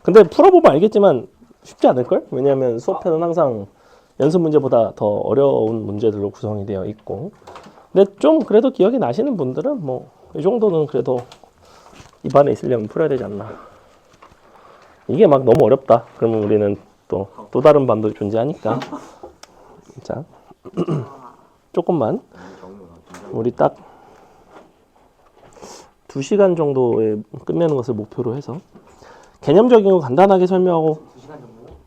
근데 풀어보면 알겠지만 쉽지 않을걸? 왜냐하면 수업편은 항상 연습 문제보다 더 어려운 문제들로 구성이 되어 있고, 근데 좀 그래도 기억이 나시는 분들은 뭐 이 정도는 그래도 입안에 있으려면 풀어야 되지 않나. 이게 막 너무 어렵다 그러면 우리는 또 다른 반도 존재하니까. 자, 조금만 우리 딱 2시간 정도에 끝내는 것을 목표로 해서 개념적인 거 간단하게 설명하고. 2시간 정도요?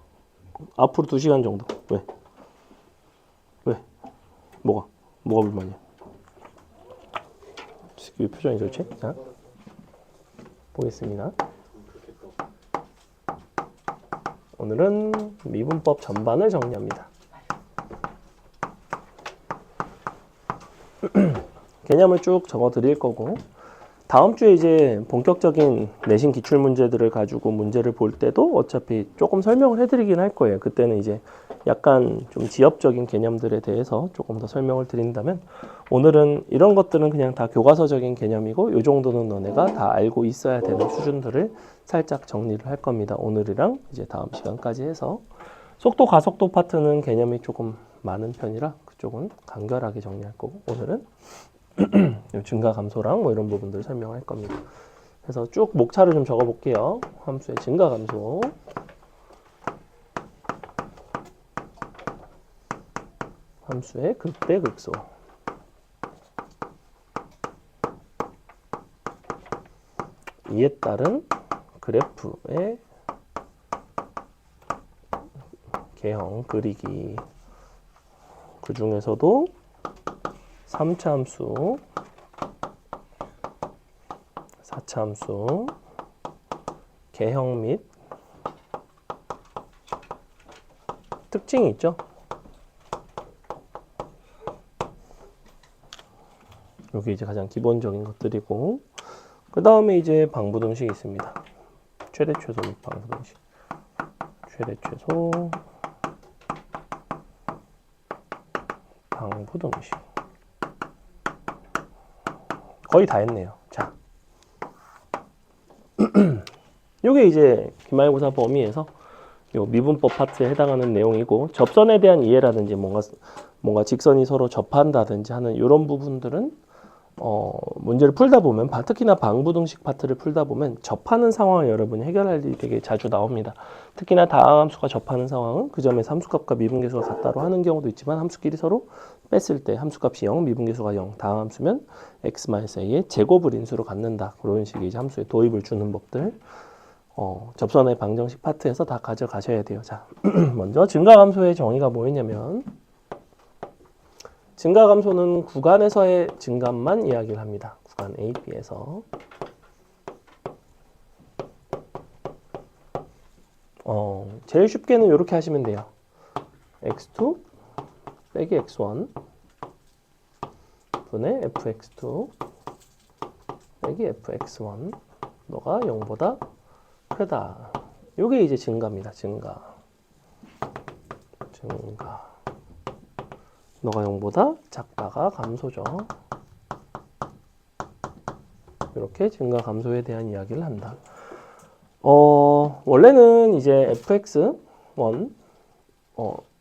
앞으로 2시간 정도. 왜? 왜? 뭐가 불만이야? 왜 표정이 좋지? 자, 보겠습니다. 오늘은 미분법 전반을 정리합니다. 개념을 쭉 적어 드릴 거고, 다음 주에 이제 본격적인 내신 기출 문제들을 가지고 문제를 볼 때도 어차피 조금 설명을 해드리긴 할 거예요. 그때는 이제 약간 좀 지엽적인 개념들에 대해서 조금 더 설명을 드린다면, 오늘은 이런 것들은 그냥 다 교과서적인 개념이고 이 정도는 너네가 다 알고 있어야 되는 수준들을 살짝 정리를 할 겁니다. 오늘이랑 이제 다음 시간까지 해서 속도 가속도 파트는 개념이 조금 많은 편이라 그쪽은 간결하게 정리할 거고, 오늘은 증가 감소랑 뭐 이런 부분들을 설명할 겁니다. 그래서 쭉 목차를 좀 적어 볼게요. 함수의 증가 감소, 함수의 극대 극소, 이에 따른 그래프의 개형 그리기, 그 중에서도 3차 함수, 4차 함수, 개형 및 특징이 있죠. 여기 이제 가장 기본적인 것들이고, 그 다음에 이제 방부등식이 있습니다. 최대 최소 및 방부등식. 최대 최소 방부등식. 거의 다 했네요. 자, 요게 이제 기말고사 범위에서 요 미분법 파트에 해당하는 내용이고, 접선에 대한 이해라든지 뭔가 직선이 서로 접한다든지 하는 이런 부분들은 문제를 풀다 보면, 특히나 방부등식 파트를 풀다 보면 접하는 상황을 여러분이 해결할 일이 되게 자주 나옵니다. 특히나 다함수가 접하는 상황은 그 점에서 함수값과 미분계수가 같다로 하는 경우도 있지만, 함수끼리 서로 뺐을 때 함수값이 0, 미분계수가 0, 다함수면 x-a의 제곱을 인수로 갖는다. 그런 식의 이제 함수에 도입을 주는 법들, 접선의 방정식 파트에서 다 가져가셔야 돼요. 자, 먼저 증가함수의 정의가 뭐였냐면, 증가감소는 구간에서의 증감만 이야기를 합니다. 구간 A, B에서. 제일 쉽게는 이렇게 하시면 돼요. x2 빼기 x1 분의 fx2 빼기 fx1 너가 0보다 크다. 이게 이제 증가입니다. 증가. 너가 0보다 작다가 감소죠. 이렇게 증가 감소에 대한 이야기를 한다. 원래는 이제 fx1,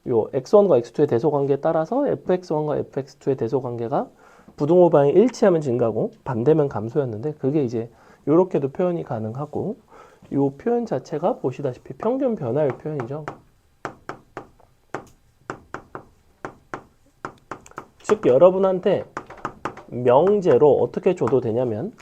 요 x1과 x2의 대소 관계에 따라서 fx1과 fx2의 대소 관계가 부등호 방향이 일치하면 증가고 반대면 감소였는데, 그게 이제 이렇게도 표현이 가능하고, 요 표현 자체가 보시다시피 평균 변화율 표현이죠. 즉 여러분한테 명제로 어떻게 줘도 되냐면,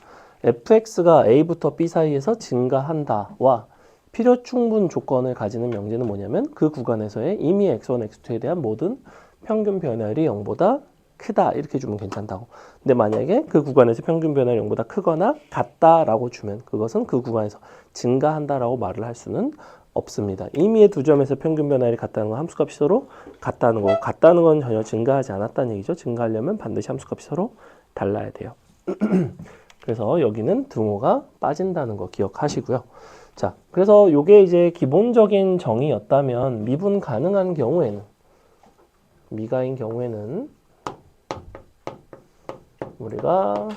fx가 a부터 b 사이에서 증가한다와 필요 충분 조건을 가지는 명제는 뭐냐면, 그 구간에서의 이미 x1, x2에 대한 모든 평균 변화율이 0보다 크다 이렇게 주면 괜찮다고. 근데 만약에 그 구간에서 평균 변화율이 0보다 크거나 같다라고 주면 그것은 그 구간에서 증가한다라고 말을 할 수는 없습니다. 이미의 두 점에서 평균 변화율이 같다는 건 함수값이 서로 같다는 거고, 같다는 건 전혀 증가하지 않았다는 얘기죠. 증가하려면 반드시 함수값이 서로 달라야 돼요. 그래서 여기는 등호가 빠진다는 거 기억하시고요. 자, 그래서 요게 이제 기본적인 정의였다면, 미분 가능한 경우에는, 미가인 경우에는 우리가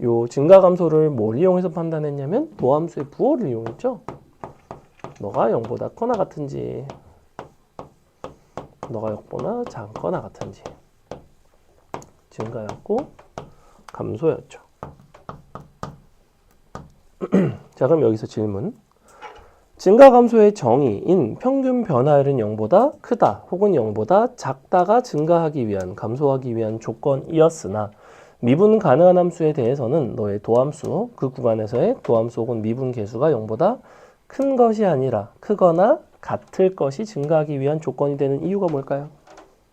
요 증가 감소를 뭘 이용해서 판단했냐면 도함수의 부호를 이용했죠. 너가 0보다 커나 같은지 너가 0보다 작거나 같은지 증가였고 감소였죠. 자, 그럼 여기서 질문. 증가 감소의 정의인 평균 변화율은 0보다 크다 혹은 0보다 작다가 증가하기 위한 감소하기 위한 조건이었으나 미분 가능한 함수에 대해서는 너의 도함수, 그 구간에서의 도함수 혹은 미분 계수가 0보다 큰 것이 아니라 크거나 같을 것이 증가하기 위한 조건이 되는 이유가 뭘까요?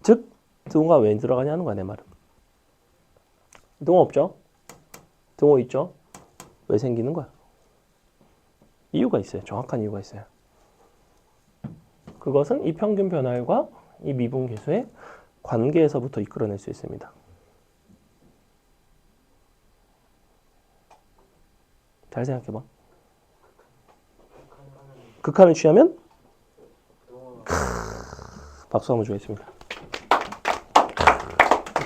즉, 등호가 왜 들어가냐는 거야, 내 말은. 등호 없죠? 등호 있죠? 왜 생기는 거야? 이유가 있어요. 정확한 이유가 있어요. 그것은 이 평균 변화율과 이 미분 계수의 관계에서부터 이끌어낼 수 있습니다. 잘 생각해봐. 극한을 취하면? 박수 한번 주겠습니다.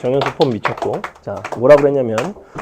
정연수 폼 미쳤고. 자, 뭐라 그랬냐면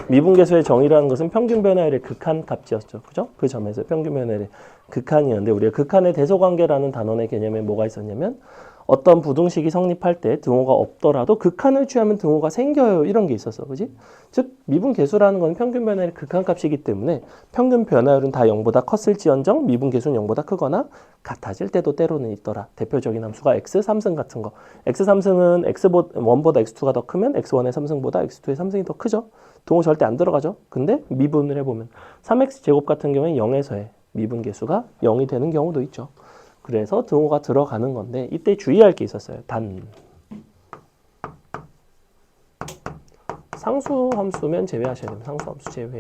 미분계수의 정의라는 것은 평균 변화율의 극한 값이었죠. 그죠? 그 점에서 평균 변화율의 극한이었는데 우리가 극한의 대소관계라는 단원의 개념에 뭐가 있었냐면 어떤 부등식이 성립할 때 등호가 없더라도 극한을 취하면 등호가 생겨요. 이런 게 있었어. 그지? 즉 미분계수라는 건 평균 변화율의 극한값이기 때문에 평균 변화율은 다 0보다 컸을지언정 미분계수는 0보다 크거나 같아질 때도 때로는 있더라. 대표적인 함수가 x3승 같은 거. x3승은 x1보다 x2가 더 크면 x1의 3승보다 x2의 3승이 더 크죠. 등호 절대 안 들어가죠. 근데 미분을 해보면 3x제곱 같은 경우에 0에서의 미분계수가 0이 되는 경우도 있죠. 그래서 등호가 들어가는 건데 이때 주의할 게 있었어요. 단 상수함수면 제외하셔야 됩니다. 상수함수 제외.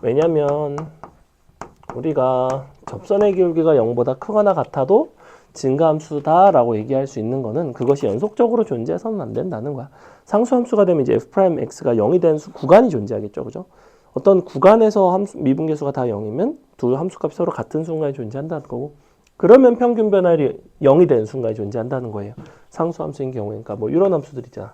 왜냐면 우리가 접선의 기울기가 0보다 크거나 같아도 증가함수다라고 얘기할 수 있는 거는 그것이 연속적으로 존재해서는 안 된다는 거야. 상수함수가 되면 이제 f'x가 0이 되는 구간이 존재하겠죠. 그죠? 어떤 구간에서 미분계수가 다 0이면 두 함수값이 서로 같은 순간에 존재한다는 거고 그러면 평균 변화율이 0이 되는 순간에 존재한다는 거예요. 상수함수인 경우니까 뭐 이런 함수들 있잖아.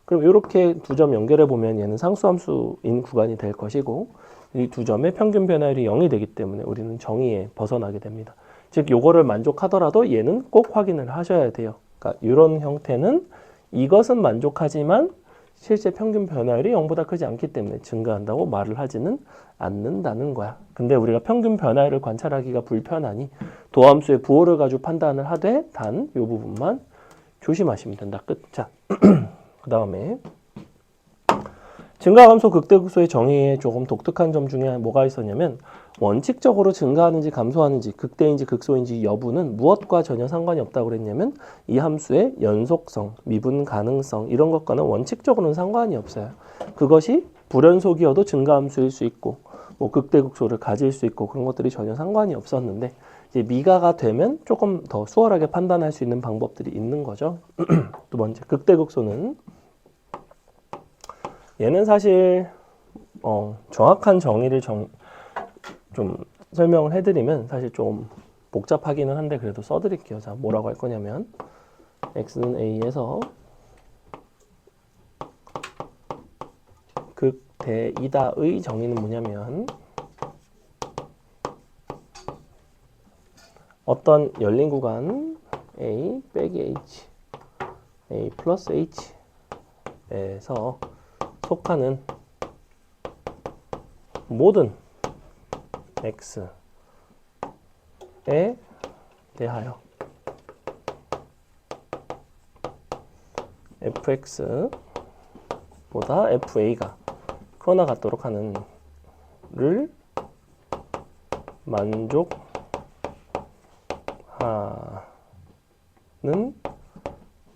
그럼 이렇게 두 점 연결해 보면 얘는 상수함수인 구간이 될 것이고 이 두 점의 평균 변화율이 0이 되기 때문에 우리는 정의에 벗어나게 됩니다. 즉 요거를 만족하더라도 얘는 꼭 확인을 하셔야 돼요. 그러니까 이런 형태는 이것은 만족하지만 실제 평균 변화율이 0보다 크지 않기 때문에 증가한다고 말을 하지는 않는다는 거야. 근데 우리가 평균 변화율을 관찰하기가 불편하니 도함수의 부호를 가지고 판단을 하되 단 이 부분만 조심하시면 된다. 끝. 자, 그 다음에 증가감소 극대극소의 정의에 조금 독특한 점 중에 뭐가 있었냐면 원칙적으로 증가하는지 감소하는지 극대인지 극소인지 여부는 무엇과 전혀 상관이 없다고 그랬냐면 이 함수의 연속성, 미분 가능성 이런 것과는 원칙적으로는 상관이 없어요. 그것이 불연속이어도 증가함수일 수 있고 뭐 극대극소를 가질 수 있고 그런 것들이 전혀 상관이 없었는데 이제 미가가 되면 조금 더 수월하게 판단할 수 있는 방법들이 있는 거죠. 두 번째, 극대극소는 얘는 사실 정확한 정의를 좀 설명을 해드리면 사실 좀 복잡하기는 한데 그래도 써드릴게요. 자, 뭐라고 할 거냐면 x는 a에서 극대이다의 정의는 뭐냐면 어떤 열린 구간 a 빼기 h, a 플러스 h에서 속하는 모든 x에 대하여 fx보다 fa가 크거나 같도록 하는 를 만족하는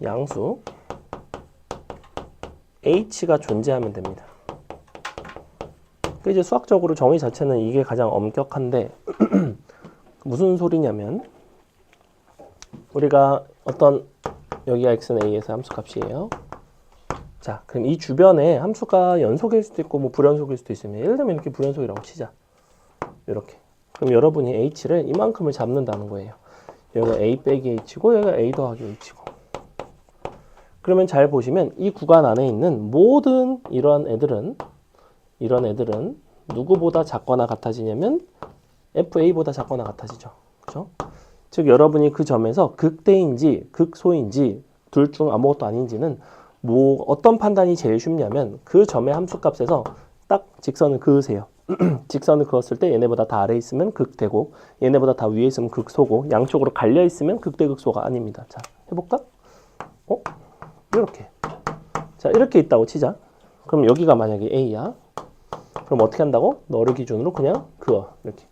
양수 h가 존재하면 됩니다. 이제 수학적으로 정의 자체는 이게 가장 엄격한데 무슨 소리냐면 우리가 어떤 여기가 x는 a에서 함수값이에요. 자, 그럼 이 주변에 함수가 연속일 수도 있고 뭐 불연속일 수도 있으면 예를 들면 이렇게 불연속이라고 치자. 이렇게. 그럼 여러분이 h를 이만큼을 잡는다는 거예요. 여기가 a 빼기 h고 여기가 a 더하기 h고. 그러면 잘 보시면 이 구간 안에 있는 모든 이런 애들은 누구보다 작거나 같아지냐면 FA보다 작거나 같아지죠. 그죠? 즉 여러분이 그 점에서 극대인지 극소인지 둘 중 아무것도 아닌지는 뭐 어떤 판단이 제일 쉽냐면 그 점의 함수값에서 딱 직선을 그으세요. 직선을 그었을 때 얘네보다 다 아래에 있으면 극대고 얘네보다 다 위에 있으면 극소고 양쪽으로 갈려 있으면 극대 극소가 아닙니다. 자, 해볼까? 이렇게. 자, 이렇게 있다고 치자. 그럼 여기가 만약에 A야. 그럼 어떻게 한다고? 너를 기준으로 그냥 그어. 이렇게.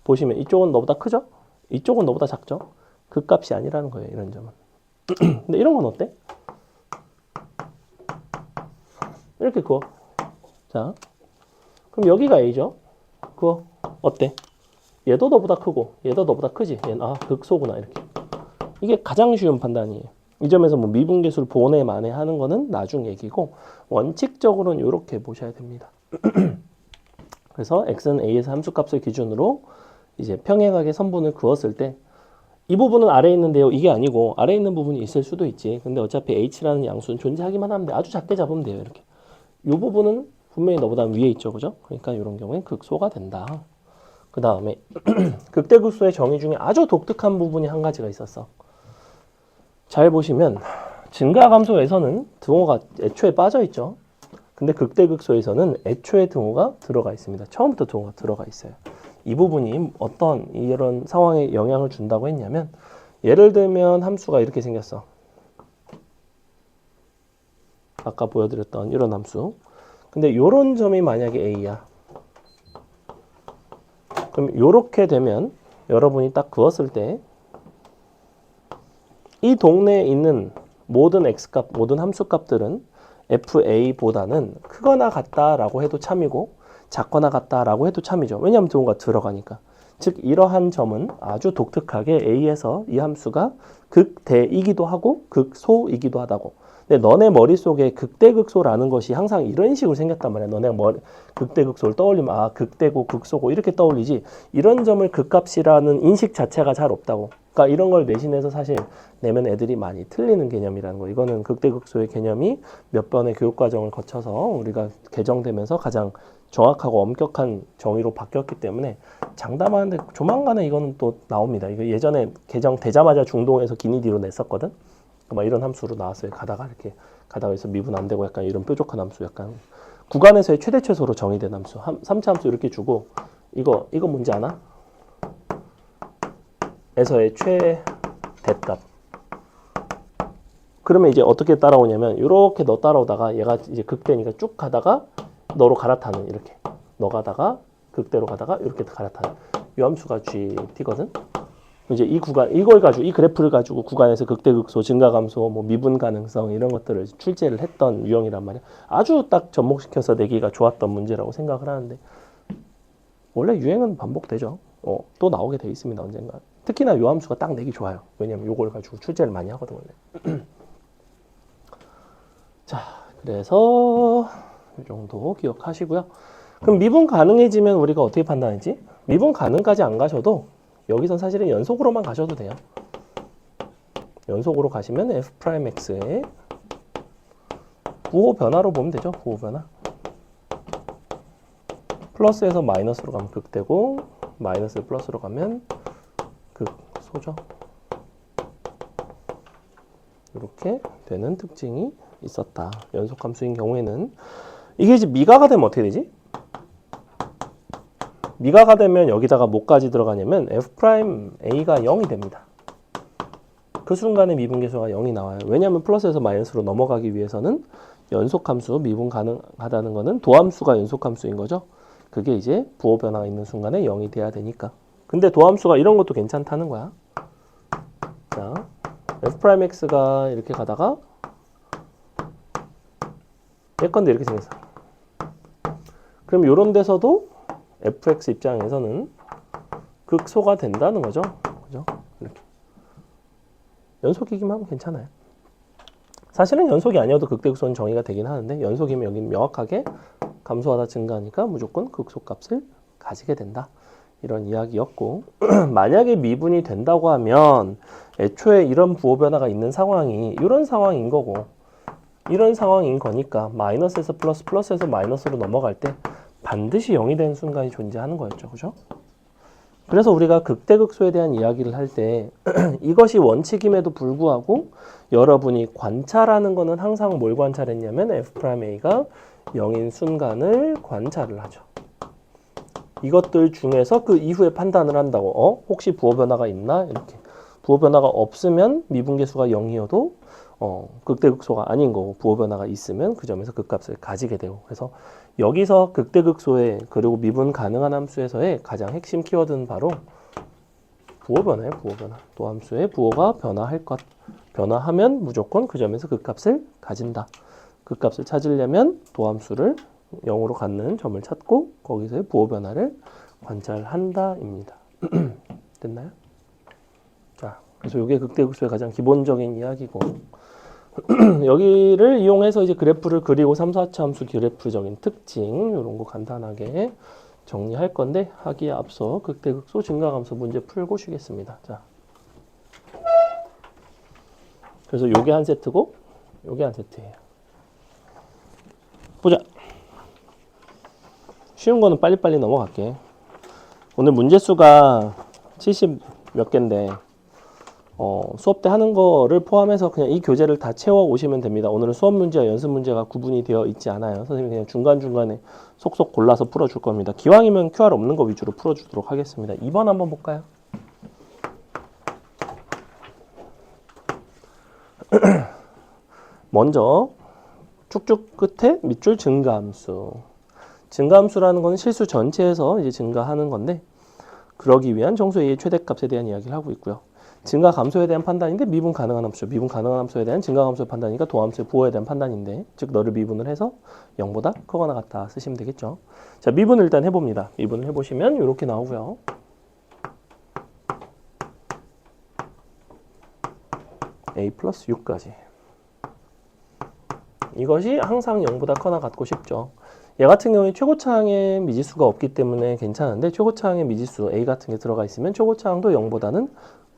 보시면 이쪽은 너보다 크죠? 이쪽은 너보다 작죠? 극값이 아니라는 거예요. 이런 점은. 근데 이런 건 어때? 이렇게 그어. 자, 그럼 여기가 A죠? 그거 어때? 얘도 너보다 크고 얘도 너보다 크지? 얘는 극소구나 이렇게. 이게 가장 쉬운 판단이에요. 이 점에서 뭐 미분계수를 보내 만에 하는 거는 나중 얘기고 원칙적으로는 이렇게 보셔야 됩니다. 그래서 x는 a에서 함수값을 기준으로 이제 평행하게 선분을 그었을 때 이 부분은 아래에 있는데요. 이게 아니고 아래에 있는 부분이 있을 수도 있지. 근데 어차피 h라는 양수는 존재하기만 하면 돼. 아주 작게 잡으면 돼요. 이렇게. 이 부분은 분명히 너보다 위에 있죠. 그죠? 그러니까 이런 경우엔 극소가 된다. 그 다음에 극대극소의 정의 중에 아주 독특한 부분이 한 가지가 있었어. 잘 보시면 증가함수에서는 등호가 애초에 빠져 있죠. 근데 극대극소에서는 애초에 등호가 들어가 있습니다. 처음부터 등호가 들어가 있어요. 이 부분이 어떤 이런 상황에 영향을 준다고 했냐면 예를 들면 함수가 이렇게 생겼어. 아까 보여드렸던 이런 함수. 근데 이런 점이 만약에 A야. 그럼 이렇게 되면 여러분이 딱 그었을 때 이 동네에 있는 모든 x값, 모든 함수값들은 fa보다는 크거나 같다라고 해도 참이고 작거나 같다라고 해도 참이죠. 왜냐하면 등호가 들어가니까. 즉 이러한 점은 아주 독특하게 A에서 이 함수가 극대이기도 하고 극소이기도 하다고. 근데 너네 머릿속에 극대극소라는 것이 항상 이런 식으로 생겼단 말이야. 너네 극대극소를 떠올리면 극대고 극소고 이렇게 떠올리지 이런 점을 극값이라는 인식 자체가 잘 없다고. 그러니까 이런 걸 내신해서 사실 내면 애들이 많이 틀리는 개념이라는 거. 이거는 극대극소의 개념이 몇 번의 교육과정을 거쳐서 우리가 개정되면서 가장 정확하고 엄격한 정의로 바뀌었기 때문에 장담하는데 조만간에 이거는 또 나옵니다. 이거 예전에 개정되자마자 중동에서 기니디로 냈었거든. 막 이런 함수로 나왔어요. 가다가 해서 미분 안 되고 약간 이런 뾰족한 함수 약간 구간에서의 최대 최소로 정의된 함수 3차 함수 이렇게 주고 이거 뭔지 아나? 에서의 최대값. 그러면 이제 어떻게 따라오냐면 이렇게 너 따라오다가 얘가 이제 극대니까 쭉 가다가 너로 갈아타는 이렇게 너 가다가 극대로 가다가 이렇게 갈아타는 이 함수가 GT거든. 이제 이 구간 이걸 가지고 이 그래프를 가지고 구간에서 극대극소, 증가감소, 뭐 미분 가능성 이런 것들을 출제를 했던 유형이란 말이야. 아주 딱 접목시켜서 내기가 좋았던 문제라고 생각을 하는데 원래 유행은 반복되죠. 또 나오게 돼 있습니다 언젠가. 특히나 이 함수가 딱 내기 좋아요. 왜냐면 이걸 가지고 출제를 많이 하거든 원래. 자, 그래서 이 정도 기억하시고요. 그럼 미분 가능해지면 우리가 어떻게 판단했지? 미분 가능까지 안 가셔도 여기선 사실은 연속으로만 가셔도 돼요. 연속으로 가시면 f'x의 부호 변화로 보면 되죠. 부호 변화. 플러스에서 마이너스로 가면 극대고 마이너스 플러스로 가면 극소죠. 이렇게 되는 특징이 있었다. 연속함수인 경우에는 이게 이제 미가가 되면 어떻게 되지? 미가가 되면 여기다가 뭐까지 들어가냐면 f'a가 0이 됩니다. 그 순간에 미분계수가 0이 나와요. 왜냐하면 플러스에서 마이너스로 넘어가기 위해서는 연속함수, 미분 가능하다는 거는 도함수가 연속함수인 거죠. 그게 이제 부호 변화가 있는 순간에 0이 돼야 되니까. 근데 도함수가 이런 것도 괜찮다는 거야. 자, f'x가 이렇게 가다가 예컨대 이렇게 생겼어. 그럼 이런 데서도 fx 입장에서는 극소가 된다는 거죠. 그죠? 이렇게. 연속이기만 하면 괜찮아요. 사실은 연속이 아니어도 극대극소는 정의가 되긴 하는데 연속이면 여기는 명확하게 감소하다 증가하니까 무조건 극소값을 가지게 된다. 이런 이야기였고 만약에 미분이 된다고 하면 애초에 이런 부호 변화가 있는 상황이 이런 상황인 거고 이런 상황인 거니까 마이너스에서 플러스, 플러스에서 마이너스로 넘어갈 때 반드시 0이 되는 순간이 존재하는 거였죠. 그죠? 그래서 우리가 극대극소에 대한 이야기를 할 때 이것이 원칙임에도 불구하고 여러분이 관찰하는 거는 항상 뭘 관찰했냐면 F'A가 0인 순간을 관찰을 하죠. 이것들 중에서 그 이후에 판단을 한다고. 혹시 부호 변화가 있나? 이렇게. 부호 변화가 없으면 미분계수가 0이어도 극대극소가 아닌 거고, 부호 변화가 있으면 그 점에서 극값을 가지게 되고. 그래서 여기서 극대극소의 그리고 미분 가능한 함수에서의 가장 핵심 키워드는 바로 부호 변화예요. 부호 변화. 도함수의 부호가 변화할 것. 변화하면 무조건 그 점에서 극값을 가진다. 극값을 찾으려면 도함수를 0으로 갖는 점을 찾고 거기서의 부호 변화를 관찰한다입니다. 됐나요? 자, 그래서 이게 극대극소의 가장 기본적인 이야기고 여기를 이용해서 이제 그래프를 그리고 3, 4차 함수 그래프적인 특징 이런 거 간단하게 정리할 건데 하기에 앞서 극대극소 증가함수 문제 풀고 쉬겠습니다. 자, 그래서 요게 한 세트고 요게 한 세트예요. 보자. 쉬운 거는 빨리빨리 넘어갈게. 오늘 문제 수가 70 몇 개인데 수업 때 하는 거를 포함해서 그냥 이 교재를 다 채워 오시면 됩니다. 오늘은 수업 문제와 연습 문제가 구분이 되어 있지 않아요. 선생님이 그냥 중간중간에 속속 골라서 풀어줄 겁니다. 기왕이면 QR 없는 거 위주로 풀어주도록 하겠습니다. 2번 한번 볼까요? 먼저 쭉쭉 끝에 밑줄 증가함수. 증가함수라는 것은 실수 전체에서 이제 증가하는 건데 그러기 위한 정수 A의 최대값에 대한 이야기를 하고 있고요. 증가 감소에 대한 판단인데 미분 가능한 함수, 미분 가능한 함수에 대한 증가 감소의 판단이니까 도함수의 부호에 대한 판단인데 즉 너를 미분을 해서 0보다 크거나 같다 쓰시면 되겠죠. 자, 미분을 일단 해봅니다. 미분을 해보시면 이렇게 나오고요. A 플러스 6까지. 이것이 항상 0보다 크거나 같고 싶죠. 얘 같은 경우에 최고차항에 미지수가 없기 때문에 괜찮은데 최고차항에 미지수 A 같은 게 들어가 있으면 최고차항도 0보다는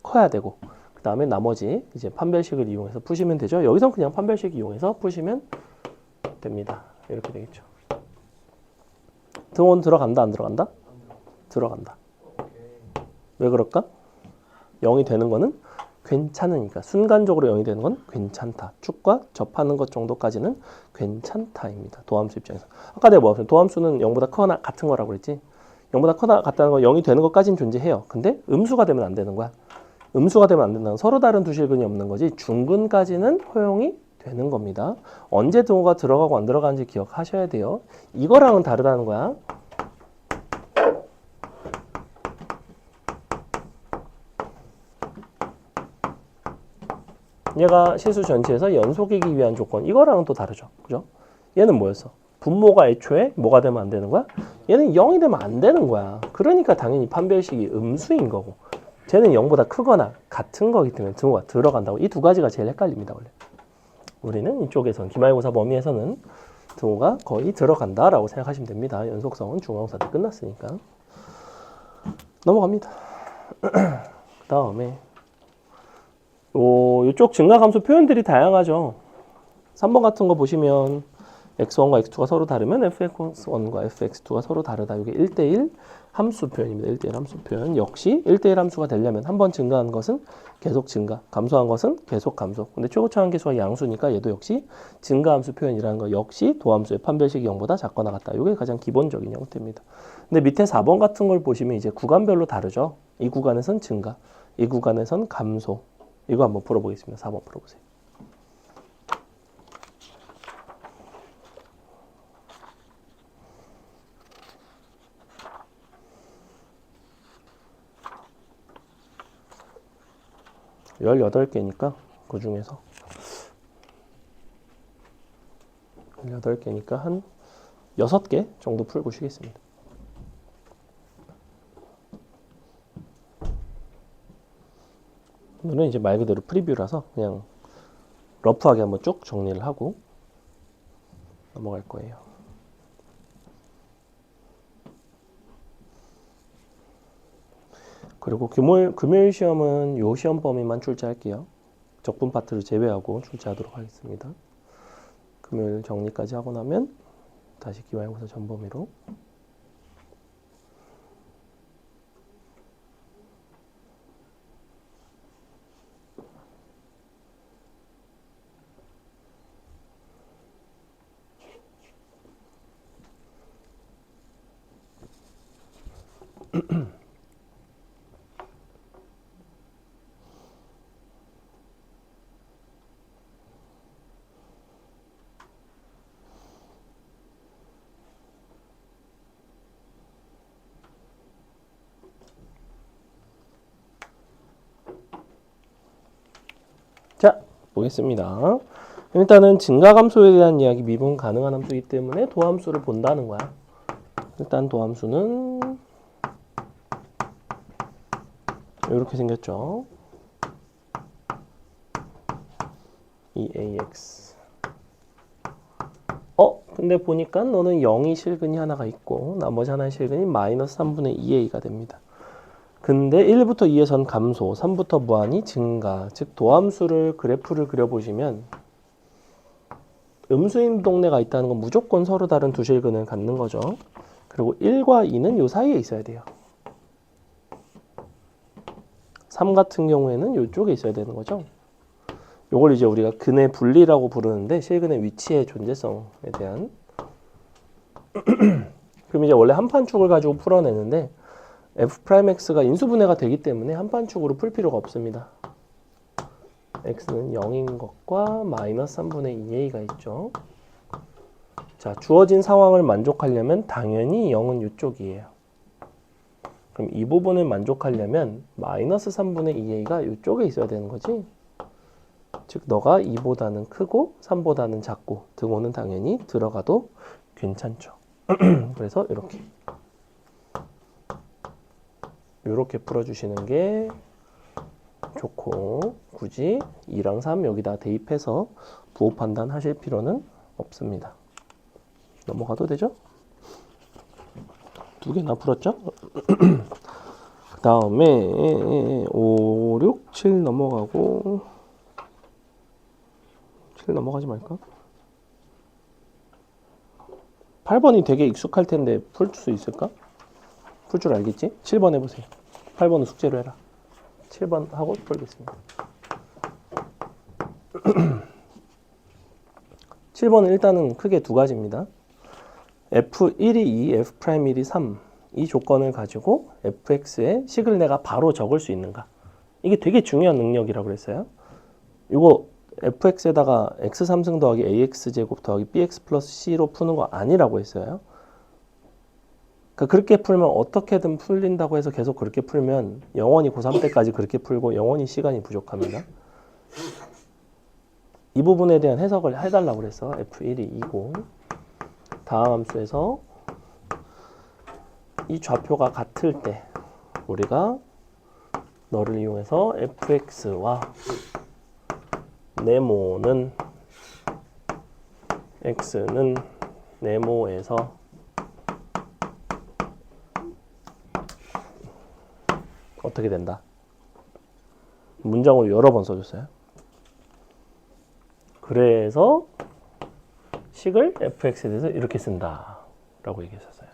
커야 되고 그 다음에 나머지 이제 판별식을 이용해서 푸시면 되죠. 여기서 그냥 판별식 이용해서 푸시면 됩니다. 이렇게 되겠죠. 등호는 들어간다 안 들어간다? 들어간다. 왜 그럴까? 0이 되는 거는 괜찮으니까. 순간적으로 0이 되는 건 괜찮다. 축과 접하는 것 정도까지는 괜찮다입니다. 도함수 입장에서. 아까 내가 뭐였어요? 도함수는 0보다 크거나 같은 거라고 그랬지. 0보다 크거나 같다는 건 0이 되는 것까지는 존재해요. 근데 음수가 되면 안 되는 거야. 음수가 되면 안 된다는 건 서로 다른 두 실근이 없는 거지 중근까지는 허용이 되는 겁니다. 언제 등호가 들어가고 안 들어가는지 기억하셔야 돼요. 이거랑은 다르다는 거야. 얘가 실수 전체에서 연속이기 위한 조건. 이거랑은 또 다르죠. 그죠? 얘는 뭐였어? 분모가 애초에 뭐가 되면 안 되는 거야? 얘는 0이 되면 안 되는 거야. 그러니까 당연히 판별식이 음수인 거고. 쟤는 0보다 크거나 같은 거기 때문에 등호가 들어간다고. 이 두 가지가 제일 헷갈립니다. 원래. 우리는 이쪽에서는 기말고사 범위에서는 등호가 거의 들어간다라고 생각하시면 됩니다. 연속성은 중앙사 때 끝났으니까. 넘어갑니다. 그 다음에 이쪽 증가함수 표현들이 다양하죠. 3번 같은 거 보시면 x1과 x2가 서로 다르면 fx1과 fx2가 서로 다르다. 이게 1대1 함수 표현입니다. 1대1 함수 표현. 역시 1대1 함수가 되려면 한 번 증가한 것은 계속 증가, 감소한 것은 계속 감소. 근데 최고차항 계수가 양수니까 얘도 역시 증가함수 표현이라는 거 역시 도함수의 판별식이 0보다 작거나 같다. 이게 가장 기본적인 형태입니다. 근데 밑에 4번 같은 걸 보시면 이제 구간별로 다르죠. 이 구간에선 증가, 이 구간에선 감소. 이거 한번 풀어보겠습니다. 4번 풀어보세요. 열여덟 개니까 그 중에서 18개니까 한 6개 정도 풀고 쉬겠습니다. 오늘은 이제 말 그대로 프리뷰라서 그냥 러프하게 한번 쭉 정리를 하고 넘어갈 거예요. 그리고 금요일 시험은 요 시험 범위만 출제할게요. 적분 파트를 제외하고 출제하도록 하겠습니다. 금요일 정리까지 하고 나면 다시 기말고사 전범위로. 자, 보겠습니다. 일단은 증가함수에 대한 이야기 미분 가능한 함수이기 때문에 도함수를 본다는 거야. 일단 도함수는 이렇게 생겼죠. 2ax. 근데 보니까 너는 0이 실근이 하나가 있고 나머지 하나의 실근이 마이너스 3분의 2a가 됩니다. 근데 1부터 2에선 감소, 3부터 무한히 증가. 즉 도함수를 그래프를 그려보시면 음수인 동네가 있다는 건 무조건 서로 다른 두 실근을 갖는 거죠. 그리고 1과 2는 요 사이에 있어야 돼요. 3 같은 경우에는 이쪽에 있어야 되는 거죠. 요걸 이제 우리가 근의 분리라고 부르는데 실근의 위치의 존재성에 대한 그럼 이제 원래 한판축을 가지고 풀어내는데 f'x가 인수분해가 되기 때문에 한판축으로 풀 필요가 없습니다. x는 0인 것과 마이너스 3분의 2a가 있죠. 자, 주어진 상황을 만족하려면 당연히 0은 이쪽이에요. 그럼 이 부분을 만족하려면 마이너스 3분의 2a가 이쪽에 있어야 되는 거지. 즉 너가 2보다는 크고 3보다는 작고 등호는 당연히 들어가도 괜찮죠. 그래서 이렇게 풀어주시는 게 좋고 굳이 2랑 3 여기다 대입해서 부호 판단하실 필요는 없습니다. 넘어가도 되죠? 두 개나 풀었죠? 그 다음에 5, 6, 7 넘어가고 7 넘어가지 말까? 8번이 되게 익숙할 텐데 풀 수 있을까? 풀 줄 알겠지? 7번 해보세요. 8번은 숙제로 해라. 7번 하고 풀겠습니다. 7번은 일단은 크게 두 가지입니다. f1이 2, f'1이 3. 이 조건을 가지고 fx의 식을 내가 바로 적을 수 있는가. 이게 되게 중요한 능력이라고 그랬어요. 이거 fx에다가 x3승 더하기 ax제곱 더하기 bx 플러스 c로 푸는 거 아니라고 했어요. 그러니까 그렇게 풀면 어떻게든 풀린다고 해서 계속 그렇게 풀면 영원히 고3 때까지 그렇게 풀고 영원히 시간이 부족합니다. 이 부분에 대한 해석을 해달라고 그랬어. f1이 2고 다음 함수에서 이 좌표가 같을 때 우리가 너를 이용해서 fx와 네모는 x는 네모에서 어떻게 된다? 문장으로 여러 번 써줬어요. 그래서 식을 fx에 대해서 이렇게 쓴다 라고 얘기했었어요.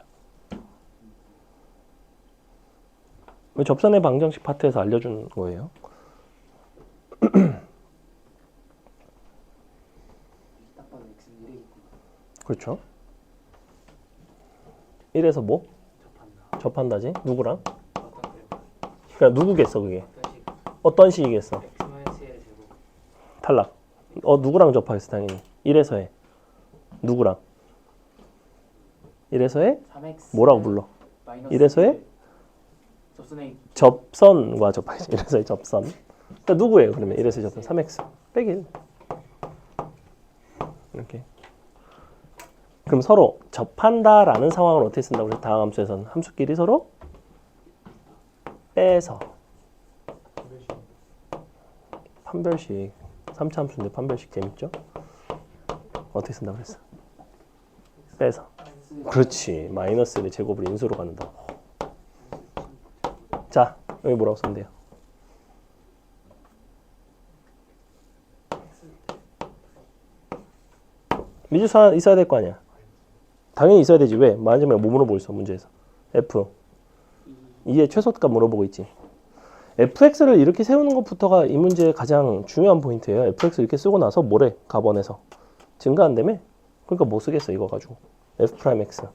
접선의 방정식 파트에서 알려준 거예요. 그렇죠. 1에서 뭐? 접한다지? 누구랑? 그러니까 누구겠어 그게? 어떤 식이겠어? 탈락. 누구랑 접하겠어 당연히. 1에서 해. 누구랑? 1에서 해? 뭐라고 불러? 1에서 해? 접선과 접하겠어. 1에서 해 접선. 그러니까 누구예요 그러면? 1에서 접선 3x 빼기 1. 이렇게. 그럼 서로 접한다라는 상황을 어떻게 쓴다고 그래? 다음 함수에서는 함수끼리 서로 빼서 판별식 3차 함수인데 판별식 재밌죠? 어떻게 쓴다고 그랬어? 빼서. 그렇지. 마이너스를 제곱을 인수로 갖는다. 자, 여기 뭐라고 쓰면 돼요? 미지수 하나 있어야 될 거 아니야. 당연히 있어야 되지. 왜? 만약에 뭐 물어보고 있어 문제에서. f 2의 최소값 물어보고 있지. fx를 이렇게 세우는 것부터가 이 문제의 가장 중요한 포인트예요. fx 이렇게 쓰고 나서 뭐래? 값원에서 증가한다며? 그러니까 뭐 쓰겠어 이거 가지고. f'x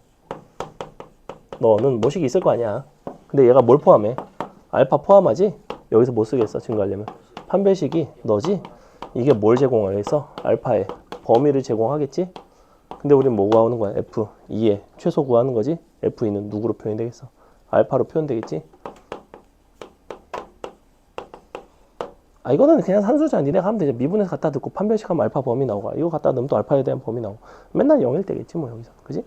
너는 뭐식이 있을 거 아니야. 근데 얘가 뭘 포함해? 알파 포함하지? 여기서 뭐 쓰겠어 증가하려면? 판별식이 너지? 이게 뭘 제공하겠어? 알파의 범위를 제공하겠지? 근데 우리는 뭐 구하는 거야? f2의 최소 구하는 거지? f2는 누구로 표현되겠어? 알파로 표현되겠지? 아 이거는 그냥 산수잖아. 니네가 하면 되죠. 미분에서 갖다 듣고 판별식하면 알파 범위 나오고 이거 갖다 넣으면 또 알파에 대한 범위 나오고 맨날 0일 때겠지 뭐 여기서. 그지?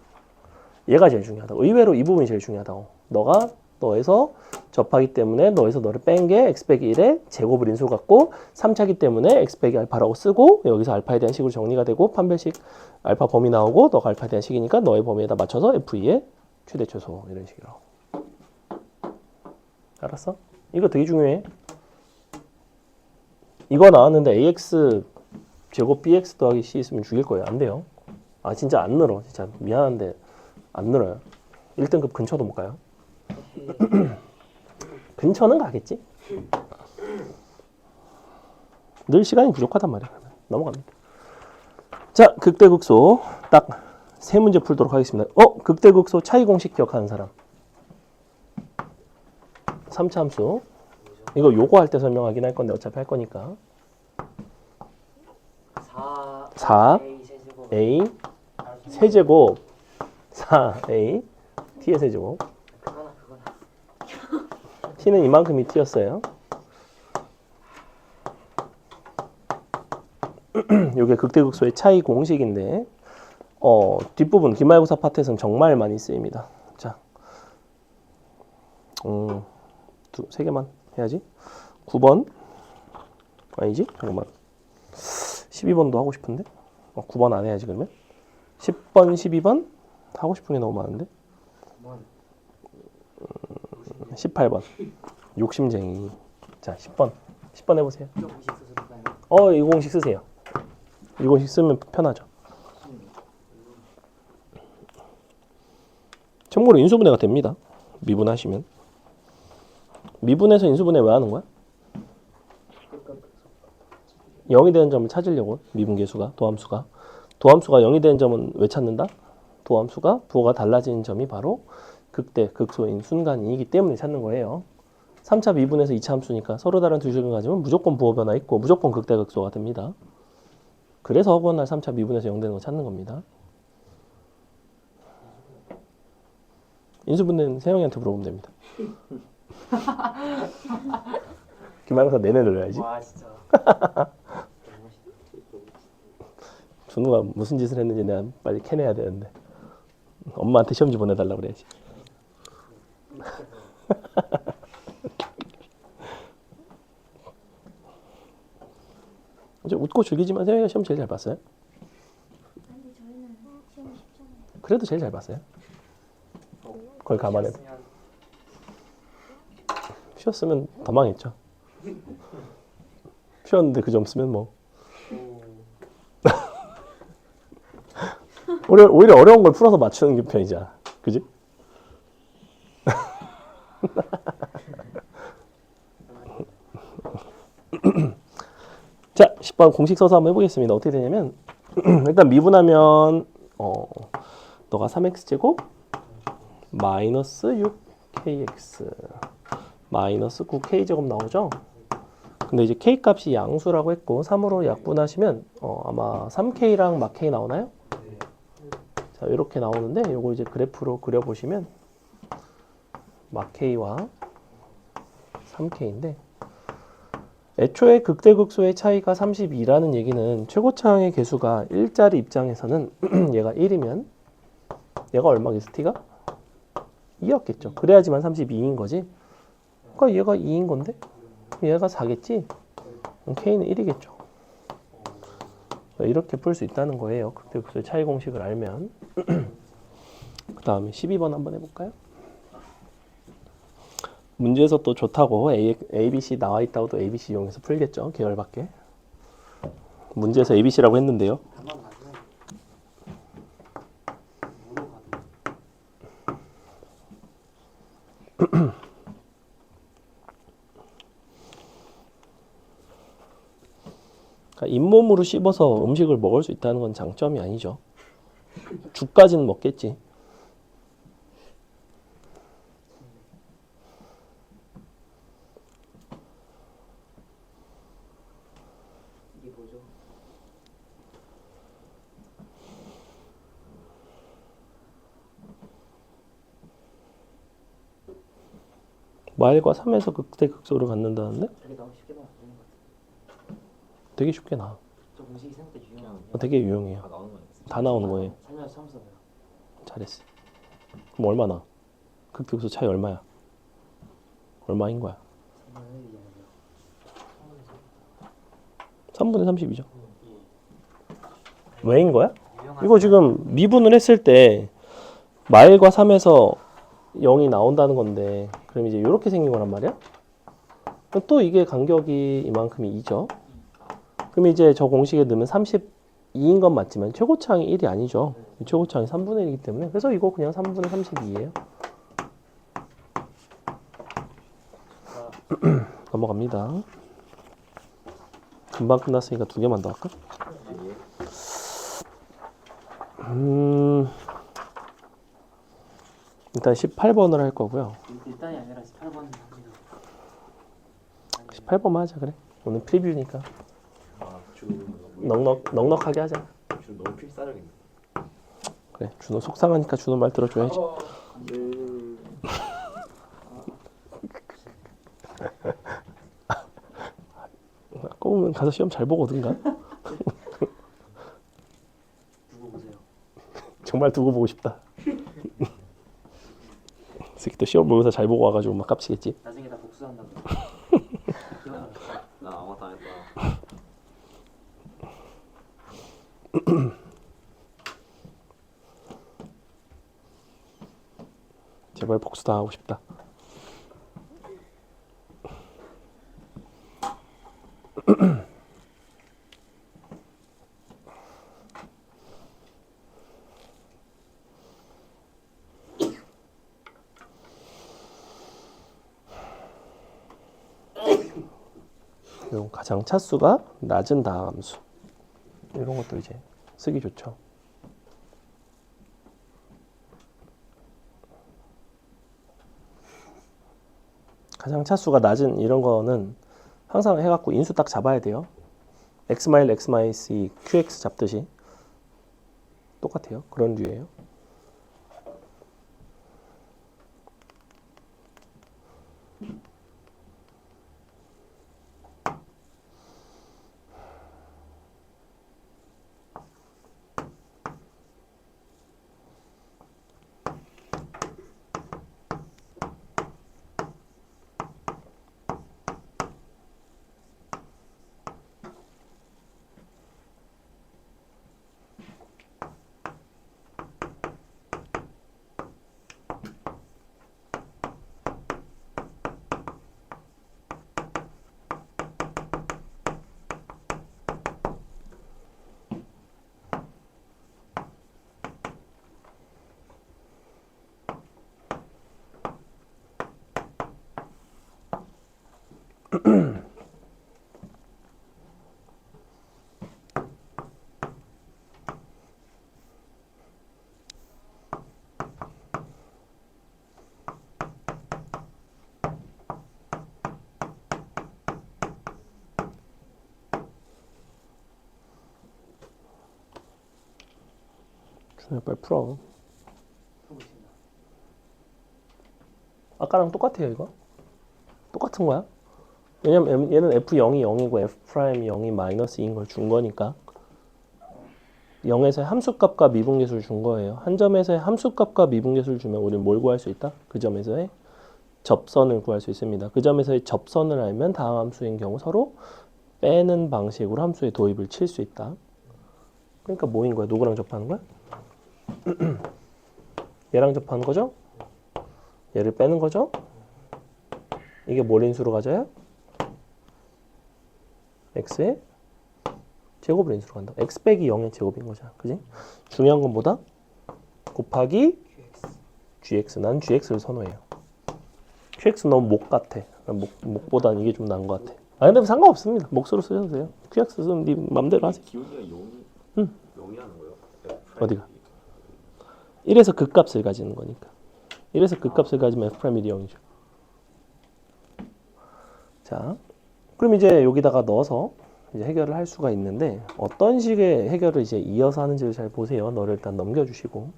얘가 제일 중요하다. 의외로 이 부분이 제일 중요하다고. 너가 너에서 접하기 때문에 너에서 너를 뺀 게 x 빼기 1의 제곱을 인수 같고 3차기 때문에 x 빼기 알파라고 쓰고 여기서 알파에 대한 식으로 정리가 되고 판별식 알파 범위 나오고 너가 알파에 대한 식이니까 너의 범위에다 맞춰서 f2의 최대 최소 이런 식이라고. 알았어? 이거 되게 중요해. 이거 나왔는데 ax 제곱 bx 더하기 c 있으면 죽일 거예요. 안 돼요. 아 진짜 안 늘어. 진짜 미안한데 안 늘어요. 1등급 근처도 못 가요. 근처는 가겠지. 늘 시간이 부족하단 말이야. 넘어갑니다. 자, 극대극소 딱 세 문제 풀도록 하겠습니다. 극대극소 차이 공식 기억하는 사람. 3차 함수. 이거 요거 할 때 설명하긴 할 건데 어차피 할 거니까. 4a 세제곱 4a t의 세제곱. t는 이만큼이 t였어요. 이게 극대극소의 차이 공식인데 뒷부분 기말고사 파트에서는 정말 많이 쓰입니다. 자, 세 개만 해야지. 9번 아니지? 잠깐만. 12번도 하고 싶은데 9번 안 해야지 그러면 10번, 12번 하고 싶은 게 너무 많은데 18번 욕심쟁이. 자 10번 해보세요. 이 공식 쓰세요. 이 공식 쓰면 편하죠. 참고로 인수분해가 됩니다. 미분하시면. 미분해서 인수분해 왜 하는 거야? 0이 되는 점을 찾으려고. 미분계수가 도함수가 0이 되는 점은 왜 찾는다? 도함수가 부호가 달라지는 점이 바로 극대, 극소인 순간이기 때문에 찾는 거예요. 3차 미분에서 2차 함수니까 서로 다른 두 식을 가지면 무조건 부호 변화 있고 무조건 극대, 극소가 됩니다. 그래서 허구한 날 3차 미분에서 0 되는 거 찾는 겁니다. 인수분해는 세영이한테 물어보면 됩니다. 기말고사 내내 들어야지. 와 진짜. 준우가 무슨 짓을 했는지 내가 빨리 캐내야 되는데 엄마한테 시험지 보내달라고 그래야지. 이제 웃고 즐기지만 세영이가 시험 제일 잘 봤어요? 아니 저희는 시험 쉽잖아요. 그래도 제일 잘 봤어요. 그걸 감안해도. 쉬었으면 더 망했죠. 쉬었는데 그 점 쓰면 뭐. 오히려 어려운 걸 풀어서 맞추는 게 편이잖아. 그지? 자, 10번 공식 써서 한번 해보겠습니다. 어떻게 되냐면 일단 미분하면 너가 3x제곱 마이너스 6kx 마이너스 9k제곱 나오죠? 근데 이제 k 값이 양수라고 했고 3으로 약분하시면 아마 3k랑 막 k 나오나요? 자, 이렇게 나오는데 요거 이제 그래프로 그려보시면 막 k와 3k인데 애초에 극대극소의 차이가 32라는 얘기는 최고차항의 개수가 1짜리 입장에서는 얘가 1이면 얘가 얼마겠어? t가? 2였겠죠. 그래야지만 32인 거지. 그러니까 얘가 2인 건데 얘가 4겠지? k는 1이겠죠. 이렇게 풀 수 있다는 거예요. 극대극소의 차이 공식을 알면. 그 다음에 12번 한번 해볼까요? 문제에서 또 좋다고 ABC 나와 있다고 또 ABC 이용해서 풀겠죠. 계열밖에. 문제에서 ABC라고 했는데요. 잇몸으로 씹어서 음식을 먹을 수 있다는 건 장점이 아니죠. 죽까지는 먹겠지. 이게 뭐죠? 말과 3에서 극대극소를 갖는다는데 되게 너무 쉽게 나오는 것 같아요. 되게 쉽게 나와. 저 공식이 생각보다 유용하거든요. 되게 유용해요. 다 나오는 거 아니야? 다 나오는 거예요. 살면서 처음 써봐요. 잘했어. 그럼 얼마나? 극대극소 차이 얼마야? 얼마인 거야? 3분의 30이죠. 왜인 거야? 이거 지금 미분을 했을 때 말과 3에서 0이 나온다는 건데 그럼 이제 이렇게 생긴 거란 말이야? 그럼 또 이게 간격이 이만큼이 2죠. 그럼 이제 저 공식에 넣으면 32인 건 맞지만 최고차항이 1이 아니죠. 최고차항이 3분의 1이기 때문에 그래서 이거 그냥 3분의 32예요. 넘어갑니다. 금방 끝났으니까 2개만 더 할까? 일단 18번을 할 거고요. 일단이 아니라 18번 합니다. 18번만 하자 그래. 오늘 프리뷰니까 아, 주 넉넉하게 하자. 주 너무 필사적인데. 그래. 준호 속상하니까 준호 말 들어줘야지. 꼬우면 가서 시험 잘 보고 오든가. 두고 보세요. 정말 두고 보고 싶다. 새끼 또 시험 보면서 잘 보고 와가지고 막 깝치겠지. 나중에 다 복수한다고. 나 아마 당했다. 제발 복수 당하고 싶다. 요 가장 차수가 낮은 다함수 이런 것도 이제 쓰기 좋죠. 가장 차수가 낮은 이런 거는 항상 해갖고 인수 딱 잡아야 돼요. x 마일 x 마이너스 qx 잡듯이 똑같아요. 그런 류예요. 준호야 빨리 풀어. 풀고 있습니다. 아까랑 똑같아요 이거. 똑같은 거야. 왜냐면 얘는 f0이 0이고 f'이 0이 마이너스 2인 걸 준 거니까 0에서의 함수값과 미분계수를 준 거예요. 한 점에서의 함수값과 미분계수를 주면 우리는 뭘 구할 수 있다? 그 점에서의 접선을 구할 수 있습니다. 그 점에서의 접선을 알면 다음 함수인 경우 서로 빼는 방식으로 함수의 도입을 칠 수 있다. 그러니까 뭐인 거야? 누구랑 접하는 거야? 얘랑 접하는 거죠? 얘를 빼는 거죠? 이게 뭘 인수로 가져요? x의 제곱을 인수로 간다. x 빼기 0의 제곱인 거잖아. 그지? 중요한 건 뭐다? 곱하기 gx. 난 gx를 선호해요. qx 너무 목 같아. 목보단 이게 좀 나은 것 같아. 아 근데 상관없습니다. 목소로 쓰셔도 돼요. QX 쓰면 네 맘대로 하세요. 기울기가 0이 응. 0이 하는 거예요? 어디가? 1에서 극값을 가지는 거니까. 1에서 극값을 가지면 F'이 0이죠. 자, 그럼 이제 여기다가 넣어서 이제 해결을 할 수가 있는데 어떤 식의 해결을 이제 이어서 하는지를 잘 보세요. 너를 일단 넘겨주시고.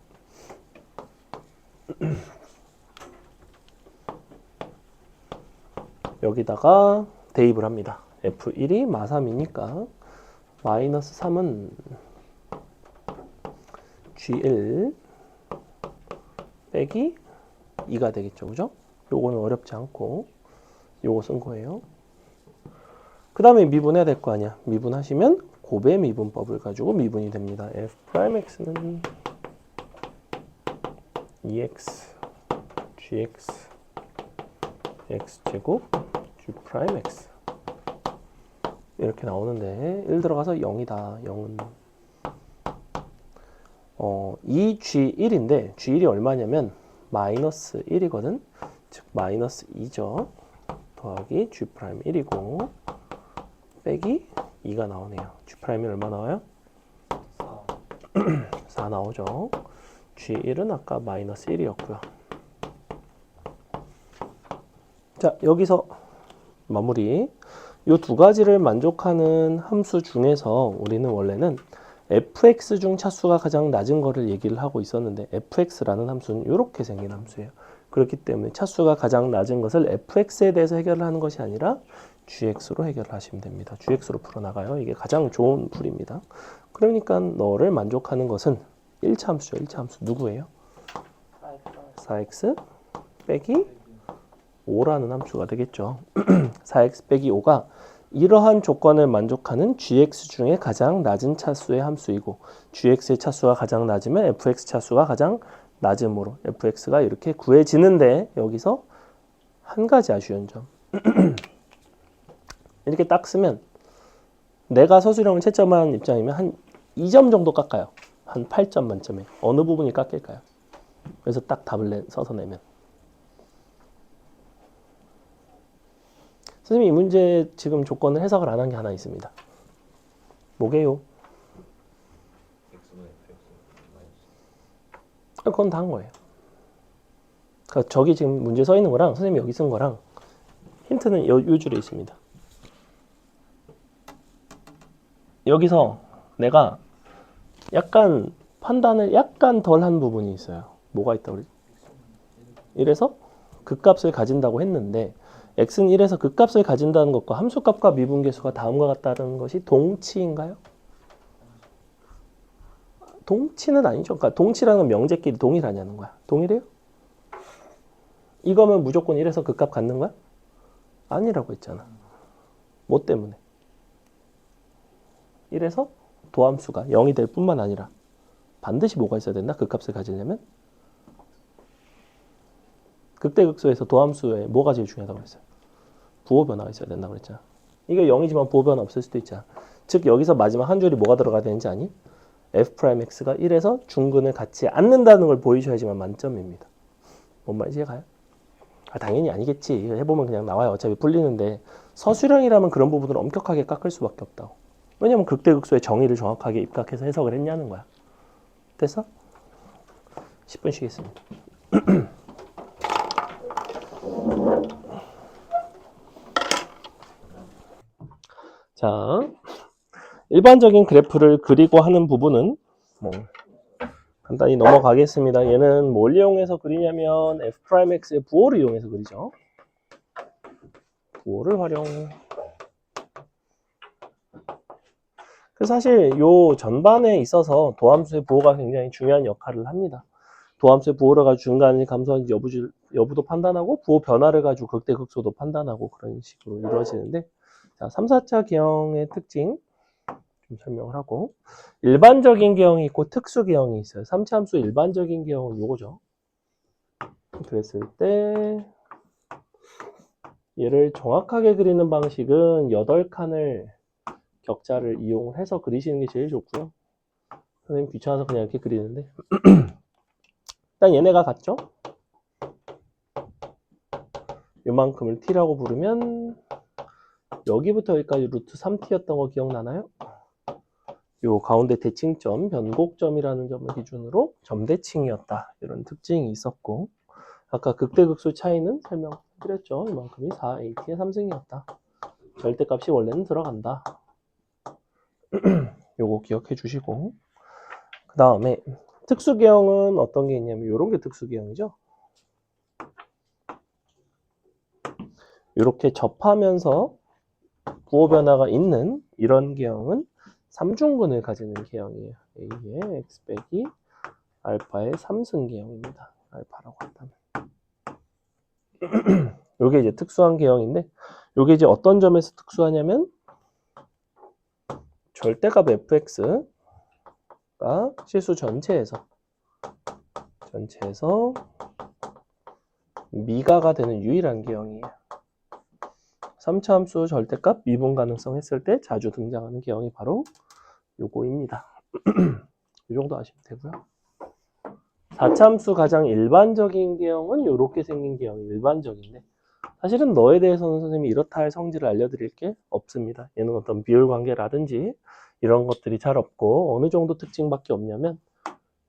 여기다가 대입을 합니다. F1이 마3이니까 마이너스 3은 G1 빼기 2가 되겠죠. 그죠? 요거는 어렵지 않고 요거 쓴 거예요. 그 다음에 미분해야 될 거 아니야. 미분하시면 곱의 미분법을 가지고 미분이 됩니다. F'X는 2x gx x제곱 g'x 이렇게 나오는데 1 들어가서 0이다. 0은 2g1인데 g1이 얼마냐면 마이너스 1이거든. 즉 마이너스 2죠. 더하기 g'1이고 빼기 2가 나오네요. g'이 얼마 나와요? 4 나오죠. g1은 아까 마이너스 1이었고요. 자, 여기서 마무리. 이 두 가지를 만족하는 함수 중에서 우리는 원래는 fx 중 차수가 가장 낮은 거를 얘기를 하고 있었는데 fx라는 함수는 이렇게 생긴 함수예요. 그렇기 때문에 차수가 가장 낮은 것을 fx에 대해서 해결을 하는 것이 아니라 gx로 해결을 하시면 됩니다. gx로 풀어나가요. 이게 가장 좋은 풀입니다. 그러니까 너를 만족하는 것은 1차 함수죠. 1차 함수 누구예요? 4x 빼기 5라는 함수가 되겠죠. 4x 빼기 5가 이러한 조건을 만족하는 gx 중에 가장 낮은 차수의 함수이고 gx의 차수가 가장 낮으면 fx 차수가 가장 낮음으로 fx가 이렇게 구해지는데 여기서 한 가지 아쉬운 점. 이렇게 딱 쓰면 내가 서술형을 채점하는 입장이면 한 2점 정도 깎아요. 한 8점 만점에. 어느 부분이 깎일까요? 그래서 딱 답을 써서 내면. 선생님 이 문제 지금 조건을 해석을 안 한 게 하나 있습니다. 뭐게요? 그건 다 한 거예요. 그러니까 저기 지금 문제 써 있는 거랑 선생님이 여기 쓴 거랑 힌트는 요 줄에 있습니다. 여기서 내가 약간 판단을 약간 덜 한 부분이 있어요. 뭐가 있다고 그러지? 이래서 극값을 가진다고 했는데 x는 1에서 극값을 가진다는 것과 함수값과 미분계수가 다음과 같다는 것이 동치인가요? 동치는 아니죠. 그러니까 동치라는 명제끼리 동일하냐는 거야. 동일해요? 이거면 무조건 1에서 극값 갖는 거야? 아니라고 했잖아. 뭐 때문에? 1에서 도함수가 0이 될 뿐만 아니라 반드시 뭐가 있어야 된다? 극값을 가지려면? 극대극소에서 도함수에 뭐가 제일 중요하다고 그랬어요? 부호 변화가 있어야 된다고 그랬잖아. 이게 0이지만 부호 변화 없을 수도 있잖아. 즉 여기서 마지막 한 줄이 뭐가 들어가야 되는지 아니? f'x가 1에서 중근을 갖지 않는다는 걸 보이셔야지만 만점입니다. 뭔 말인지 이해가요? 아, 당연히 아니겠지. 해보면 그냥 나와요. 어차피 풀리는데 서술형이라면 그런 부분을 엄격하게 깎을 수밖에 없다고. 왜냐면 극대극소의 정의를 정확하게 입각해서 해석을 했냐는 거야. 됐어? 10분 쉬겠습니다. 자, 일반적인 그래프를 그리고 하는 부분은 뭐 간단히 넘어가겠습니다. 얘는 뭘 이용해서 그리냐면 f'x의 부호를 이용해서 그리죠. 부호를 활용. 그래서 사실 요 전반에 있어서 도함수의 부호가 굉장히 중요한 역할을 합니다. 도함수의 부호를 가지고 중간을 감소한지 여부도 판단하고 부호 변화를 가지고 극대극소도 판단하고 그런 식으로 이루어지는데 자, 3, 4차 기형의 특징 좀 설명을 하고 일반적인 기형이 있고 특수 기형이 있어요. 3차 함수 일반적인 기형은 요거죠. 그랬을 때 얘를 정확하게 그리는 방식은 8칸을 격자를 이용을 해서 그리시는 게 제일 좋고요. 선생님 귀찮아서 그냥 이렇게 그리는데 일단 얘네가 같죠? 요만큼을 t라고 부르면 여기부터 여기까지 루트 3t였던 거 기억나나요? 요 가운데 대칭점, 변곡점이라는 점을 기준으로 점대칭이었다. 이런 특징이 있었고, 아까 극대극소 차이는 설명드렸죠. 이만큼이 4at의 3승이었다. 절대값이 원래는 들어간다. 요거 기억해 주시고, 그 다음에 특수계형은 어떤 게 있냐면 요런 게 특수계형이죠. 이렇게 접하면서 부호 변화가 있는 이런 계형은 삼중근을 가지는 계형이에요. A의 x 빼기 알파의 3승 계형입니다. 알파라고 한다면. 요게 이제 특수한 계형인데, 요게 이제 어떤 점에서 특수하냐면 절대값 fx가 실수 전체에서 미가가 되는 유일한 계형이에요. 3차 함수 절대값 미분 가능성 했을 때 자주 등장하는 계형이 바로 요거입니다. 이 정도 아시면 되고요. 4차 함수 가장 일반적인 계형은 이렇게 생긴 계형이 일반적인데, 사실은 너에 대해서는 선생님이 이렇다 할 성질을 알려드릴 게 없습니다. 얘는 어떤 비율 관계라든지 이런 것들이 잘 없고, 어느 정도 특징밖에 없냐면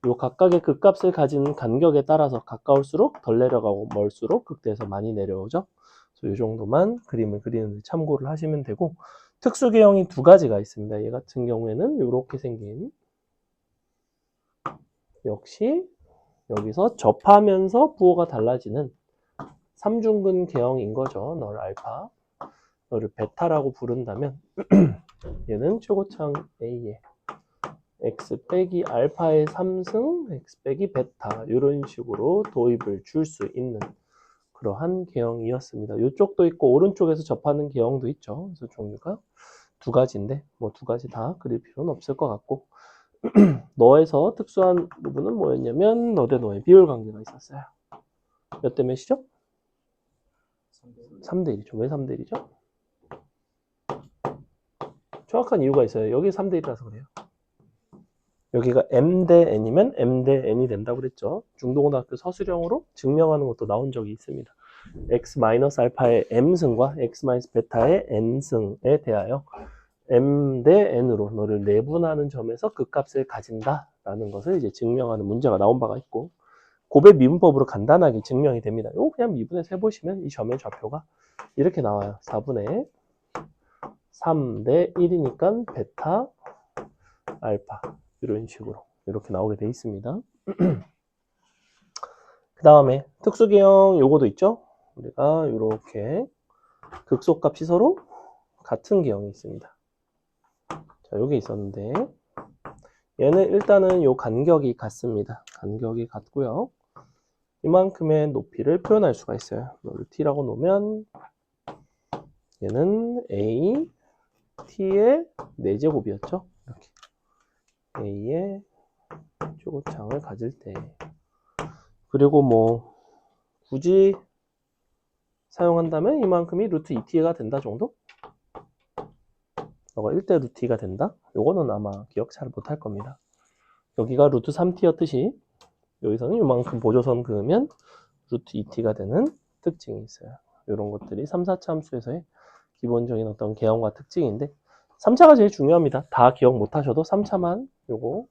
요 각각의 극값을 가진 간격에 따라서 가까울수록 덜 내려가고 멀수록 극대에서 많이 내려오죠. 그래서 이 정도만 그림을 그리는 데 참고를 하시면 되고, 특수 계형이 두 가지가 있습니다. 얘 같은 경우에는 이렇게 생긴, 역시 여기서 접하면서 부호가 달라지는 삼중근 계형인 거죠. 너를 알파, 너를 베타라고 부른다면 얘는 최고창 A에 x 빼기 알파의 3승 x 빼기 베타 이런 식으로 도입을 줄 수 있는 그러한 계형이었습니다. 이쪽도 있고 오른쪽에서 접하는 계형도 있죠. 그래서 종류가 두 가지인데 뭐 두 가지 다 그릴 필요는 없을 것 같고, 너에서 특수한 부분은 뭐였냐면 너 대 너의 비율 관계가 있었어요. 몇 대 몇이죠? 3대 1이죠. 왜 3대 1이죠? 정확한 이유가 있어요. 여기 3대 1이라서 그래요. 여기가 m 대 n이면 m 대 n이 된다고 그랬죠. 중도고등학교 서술형으로 증명하는 것도 나온 적이 있습니다. x-알파의 m승과 x-베타의 n승에 대하여 m 대 n으로 너를 내분하는 점에서 극값을 가진다라는 것을 이제 증명하는 문제가 나온 바가 있고, 고배 미분법으로 간단하게 증명이 됩니다. 이거 그냥 미분해서 해보시면 이 점의 좌표가 이렇게 나와요. 4분의 3 대 1이니까 베타 알파 이런 식으로 이렇게 나오게 돼 있습니다. 그 다음에 특수계형 요거도 있죠. 우리가 이렇게 극소값이 서로 같은 계형이 있습니다. 자, 여기 있었는데 얘는 일단은 요 간격이 같습니다. 간격이 같고요. 이만큼의 높이를 표현할 수가 있어요. 이걸 t라고 놓으면 얘는 a t의 4제곱이었죠. 이렇게 a의 최고창을 가질 때, 그리고 뭐 굳이 사용한다면 이만큼이 루트 2t가 된다 정도? 너가 1대 루트 2가 된다? 요거는 아마 기억 잘 못할 겁니다. 여기가 루트 3t였듯이 여기서는 이만큼 보조선 그으면 루트 2t가 되는 특징이 있어요. 이런 것들이 3, 4차 함수에서의 기본적인 어떤 계형과 특징인데, 3차가 제일 중요합니다. 다 기억 못하셔도 3차만 요거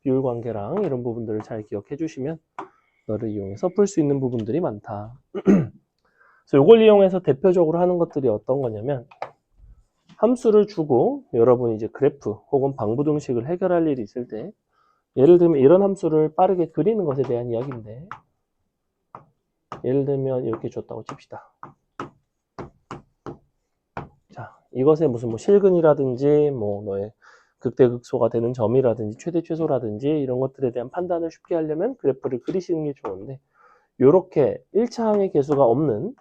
비율 관계랑 이런 부분들을 잘 기억해 주시면 너를 이용해서 풀 수 있는 부분들이 많다. 그래서 이걸 이용해서 대표적으로 하는 것들이 어떤 거냐면, 함수를 주고 여러분이 이제 그래프 혹은 방부등식을 해결할 일이 있을 때, 예를 들면 이런 함수를 빠르게 그리는 것에 대한 이야기인데, 예를 들면 이렇게 줬다고 칩시다. 자, 이것에 무슨 뭐 실근이라든지 뭐 너의 극대극소가 되는 점이라든지 최대 최소라든지 이런 것들에 대한 판단을 쉽게 하려면 그래프를 그리시는 게 좋은데, 이렇게 1차 항의 개수가 없는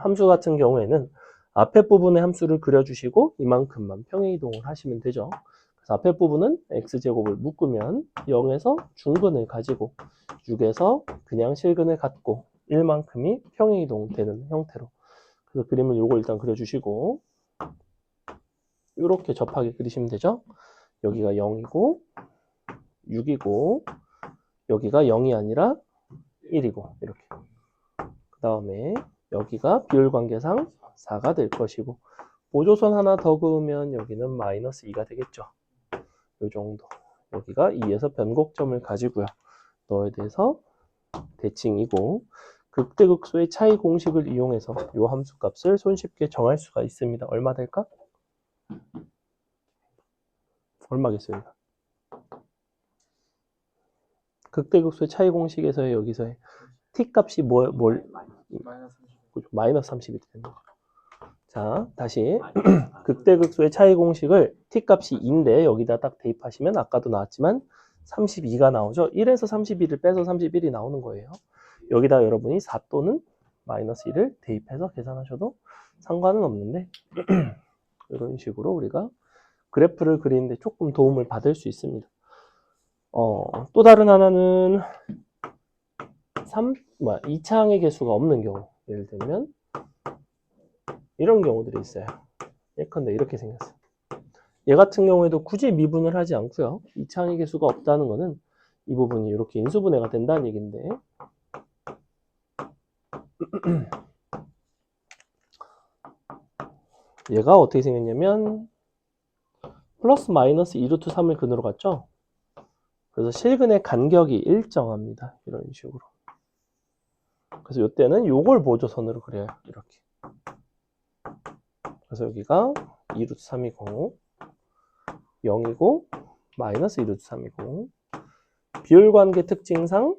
함수 같은 경우에는 앞에 부분의 함수를 그려주시고 이만큼만 평행이동을 하시면 되죠. 그래서 앞에 부분은 x제곱을 묶으면 0에서 중근을 가지고 6에서 그냥 실근을 갖고 1만큼이 평행이동되는 형태로, 그래서 그림을 요거 일단 그려주시고 이렇게 접하게 그리시면 되죠. 여기가 0이고 6이고 여기가 0이 아니라 1이고 이렇게, 그 다음에 여기가 비율관계상 4가 될 것이고 보조선 하나 더 그으면 여기는 마이너스 2가 되겠죠. 요 정도. 여기가 2에서 변곡점을 가지고요. 너에 대해서 대칭이고 극대극소의 차이 공식을 이용해서 요 함수 값을 손쉽게 정할 수가 있습니다. 얼마 될까? 얼마겠어요? 극대극소의 차이 공식에서의 여기서의 t 값이 마이너스 30이 되는 거예요. 자, 다시 극대극소의 차이 공식을 t 값이 2인데 여기다 딱 대입하시면 아까도 나왔지만 32가 나오죠. 1에서 32를 빼서 31이 나오는 거예요. 여기다 여러분이 4 또는 마이너스 1을 대입해서 계산하셔도 상관은 없는데 이런 식으로 우리가 그래프를 그리는데 조금 도움을 받을 수 있습니다. 또 다른 하나는 2차항의 개수가 없는 경우, 예를 들면 이런 경우들이 있어요. 예컨대 이렇게 생겼어요. 얘 같은 경우에도 굳이 미분을 하지 않고요. 2차항의 개수가 없다는 거는 이 부분이 이렇게 인수분해가 된다는 얘기인데 얘가 어떻게 생겼냐면 플러스 마이너스 2루트 3을 근으로 갔죠. 그래서 실근의 간격이 일정합니다. 이런 식으로. 그래서 이때는 요걸 보조선으로 그려요. 이렇게. 그래서 여기가 2루트 3이고 0이고 마이너스 2루트 3이고 비율관계 특징상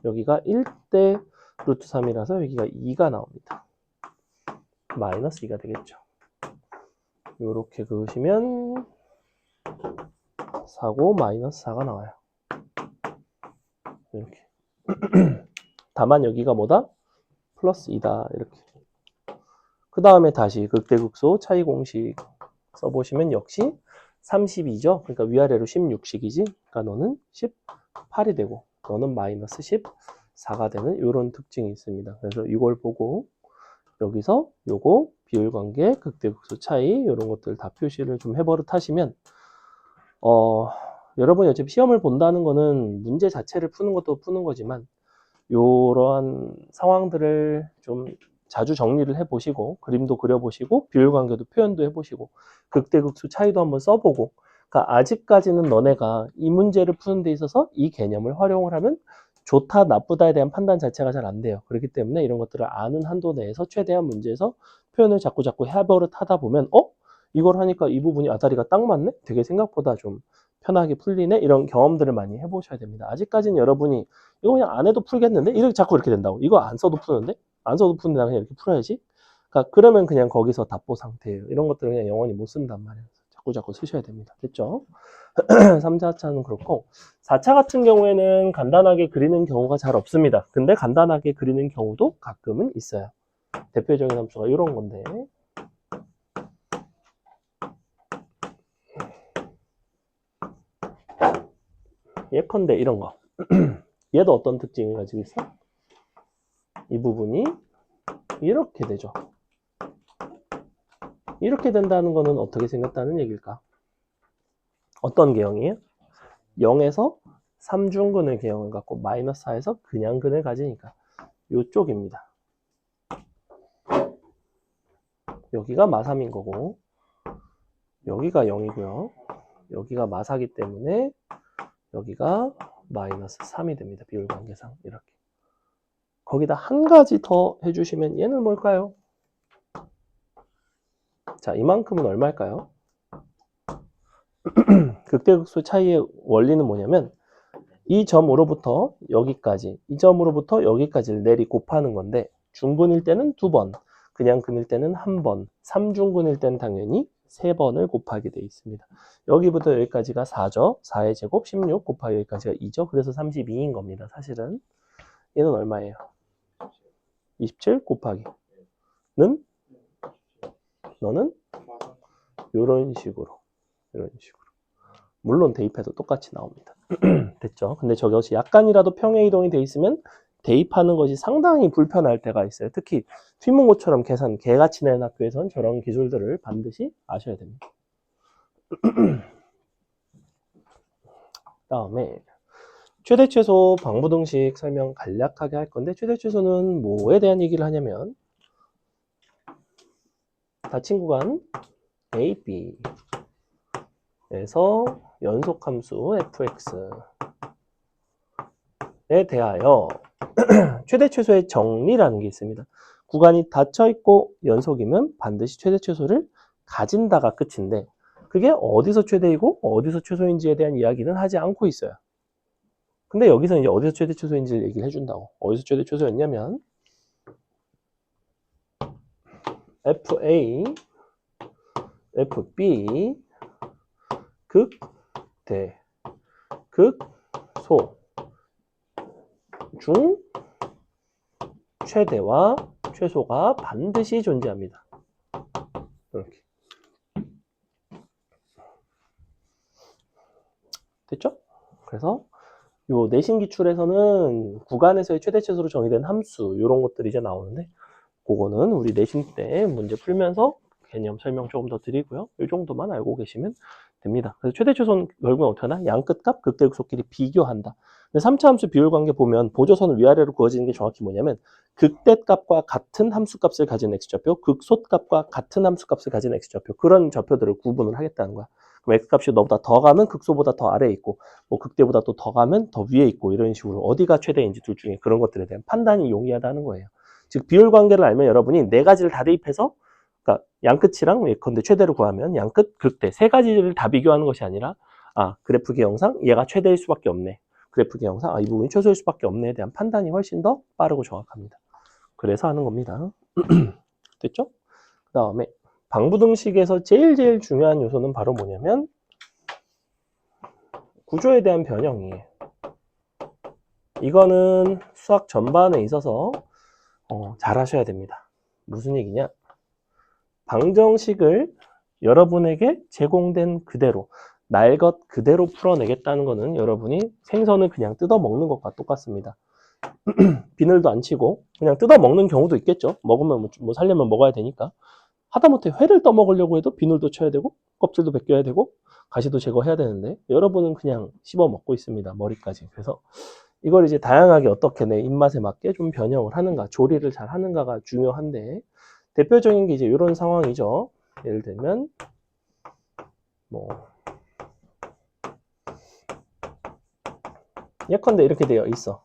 여기가 1대 루트 3이라서 여기가 2가 나옵니다. 마이너스 2가 되겠죠. 이렇게 그으시면 4고 마이너스 4가 나와요. 이렇게. 다만 여기가 뭐다? 플러스 2다. 이렇게. 그 다음에 다시 극대극소 차이 공식 써보시면 역시 32죠. 그러니까 위아래로 16씩이지. 그러니까 너는 18이 되고 너는 마이너스 14가 되는 이런 특징이 있습니다. 그래서 이걸 보고 여기서 요거 비율관계, 극대극소 차이 이런 것들 다 표시를 좀 해버릇 하시면 여러분이 어차피 시험을 본다는 거는 문제 자체를 푸는 것도 푸는 거지만 이러한 상황들을 좀 자주 정리를 해보시고 그림도 그려보시고 비율관계도 표현도 해보시고 극대극소 차이도 한번 써보고 그러니까 아직까지는 너네가 이 문제를 푸는 데 있어서 이 개념을 활용을 하면 좋다 나쁘다에 대한 판단 자체가 잘 안 돼요. 그렇기 때문에 이런 것들을 아는 한도 내에서 최대한 문제에서 표현을 자꾸 해버릇 하다 보면 이걸 하니까 이 부분이 아다리가 딱 맞네? 되게 생각보다 좀 편하게 풀리네? 이런 경험들을 많이 해보셔야 됩니다. 아직까지는 여러분이 이거 그냥 안 해도 풀겠는데? 이렇게 자꾸 이렇게 된다고. 이거 안 써도 푸는데? 안 써도 푸는데 나 그냥 이렇게 풀어야지? 그러니까 그러면 그냥 거기서 답보 상태예요. 이런 것들은 그냥 영원히 못 쓴단 말이에요. 자꾸 쓰셔야 됩니다. 됐죠? 3차, 4차는 그렇고 4차 같은 경우에는 간단하게 그리는 경우가 잘 없습니다. 근데 간단하게 그리는 경우도 가끔은 있어요. 대표적인 함수가 이런 건데 예컨대 이런 거 얘도 어떤 특징을 가지고 있어? 이 부분이 이렇게 되죠. 이렇게 된다는 거는 어떻게 생겼다는 얘기일까? 어떤 개형이에요? 0에서 3중근을 개형을 갖고 마이너스 4에서 그냥 근을 가지니까 이쪽입니다. 여기가 마3인 거고 여기가 0이고요. 여기가 마4기 때문에 여기가 마이너스 3이 됩니다. 비율관계상 이렇게. 거기다 한 가지 더 해주시면 얘는 뭘까요? 자, 이만큼은 얼마일까요? 극대극소 차이의 원리는 뭐냐면 이 점으로부터 여기까지, 이 점으로부터 여기까지를 내리 곱하는 건데 중근일 때는 2번, 그냥 근일 때는 1번, 3중근일 때는 당연히 3번을 곱하게 되어 있습니다. 여기부터 여기까지가 4죠. 4의 제곱 16 곱하기 여기까지가 2죠. 그래서 32인 겁니다. 사실은 얘는 얼마예요? 27 곱하기 너는 이런 식으로 물론 대입해도 똑같이 나옵니다. 됐죠? 근데 저것이 약간이라도 평행 이동이 돼 있으면 대입하는 것이 상당히 불편할 때가 있어요. 특히 휘문고처럼 계산 개같이 내는 학교에선 저런 기술들을 반드시 아셔야 됩니다. 다음에 최대 최소 방부등식 설명 간략하게 할 건데 최대 최소는 뭐에 대한 얘기를 하냐면 닫힌 구간 A, B에서 연속함수 fx에 대하여 최대 최소의 정리라는 게 있습니다. 구간이 닫혀 있고 연속이면 반드시 최대 최소를 가진다가 끝인데 그게 어디서 최대이고 어디서 최소인지에 대한 이야기는 하지 않고 있어요. 근데 여기서 이제 어디서 최대 최소인지를 얘기를 해준다고. 어디서 최대 최소였냐면 FA, FB, 극대, 극소 중 최대와 최소가 반드시 존재합니다. 이렇게. 됐죠? 그래서 요 내신 기출에서는 구간에서의 최대 최소로 정의된 함수 이런 것들이 이제 나오는데 그거는 우리 내신 때 문제 풀면서 개념 설명 조금 더 드리고요. 이 정도만 알고 계시면 됩니다. 그래서 최대 최소는 결국은 어떻게 하나? 양끝값 극대 극소끼리 비교한다. 근데 3차 함수 비율 관계 보면 보조선을 위아래로 그어지는 게 정확히 뭐냐면 극대값과 같은 함수값을 가진 x좌표, 극소값과 같은 함수값을 가진 x좌표 그런 좌표들을 구분을 하겠다는 거야. 그럼 x값이 너보다 더 가면 극소보다 더 아래에 있고 뭐 극대보다 또 더 가면 더 위에 있고 이런 식으로 어디가 최대인지 둘 중에 그런 것들에 대한 판단이 용이하다는 거예요. 즉 비율 관계를 알면 여러분이 네 가지를 다 대입해서 그러니까 양끝이랑 예컨대 최대를 구하면 양끝, 극대 세 가지를 다 비교하는 것이 아니라 아 그래프 개형상 얘가 최대일 수밖에 없네. 그래프 개형상 아, 이 부분이 최소일 수밖에 없네에 대한 판단이 훨씬 더 빠르고 정확합니다. 그래서 하는 겁니다. 됐죠? 그 다음에 방부등식에서 제일 중요한 요소는 바로 뭐냐면 구조에 대한 변형이에요. 이거는 수학 전반에 있어서 잘 하셔야 됩니다. 무슨 얘기냐? 방정식을 여러분에게 제공된 그대로 날 것 그대로 풀어내겠다는 거는 여러분이 생선을 그냥 뜯어 먹는 것과 똑같습니다. 비늘도 안 치고 그냥 뜯어 먹는 경우도 있겠죠. 먹으면 뭐 살려면 먹어야 되니까. 하다못해 회를 떠먹으려고 해도 비늘도 쳐야 되고 껍질도 벗겨야 되고 가시도 제거해야 되는데 여러분은 그냥 씹어 먹고 있습니다. 머리까지. 그래서 이걸 이제 다양하게 어떻게 내 입맛에 맞게 좀 변형을 하는가, 조리를 잘 하는가가 중요한데 대표적인 게 이제 이런 상황이죠. 예를 들면 뭐 예컨대 이렇게 되어 있어.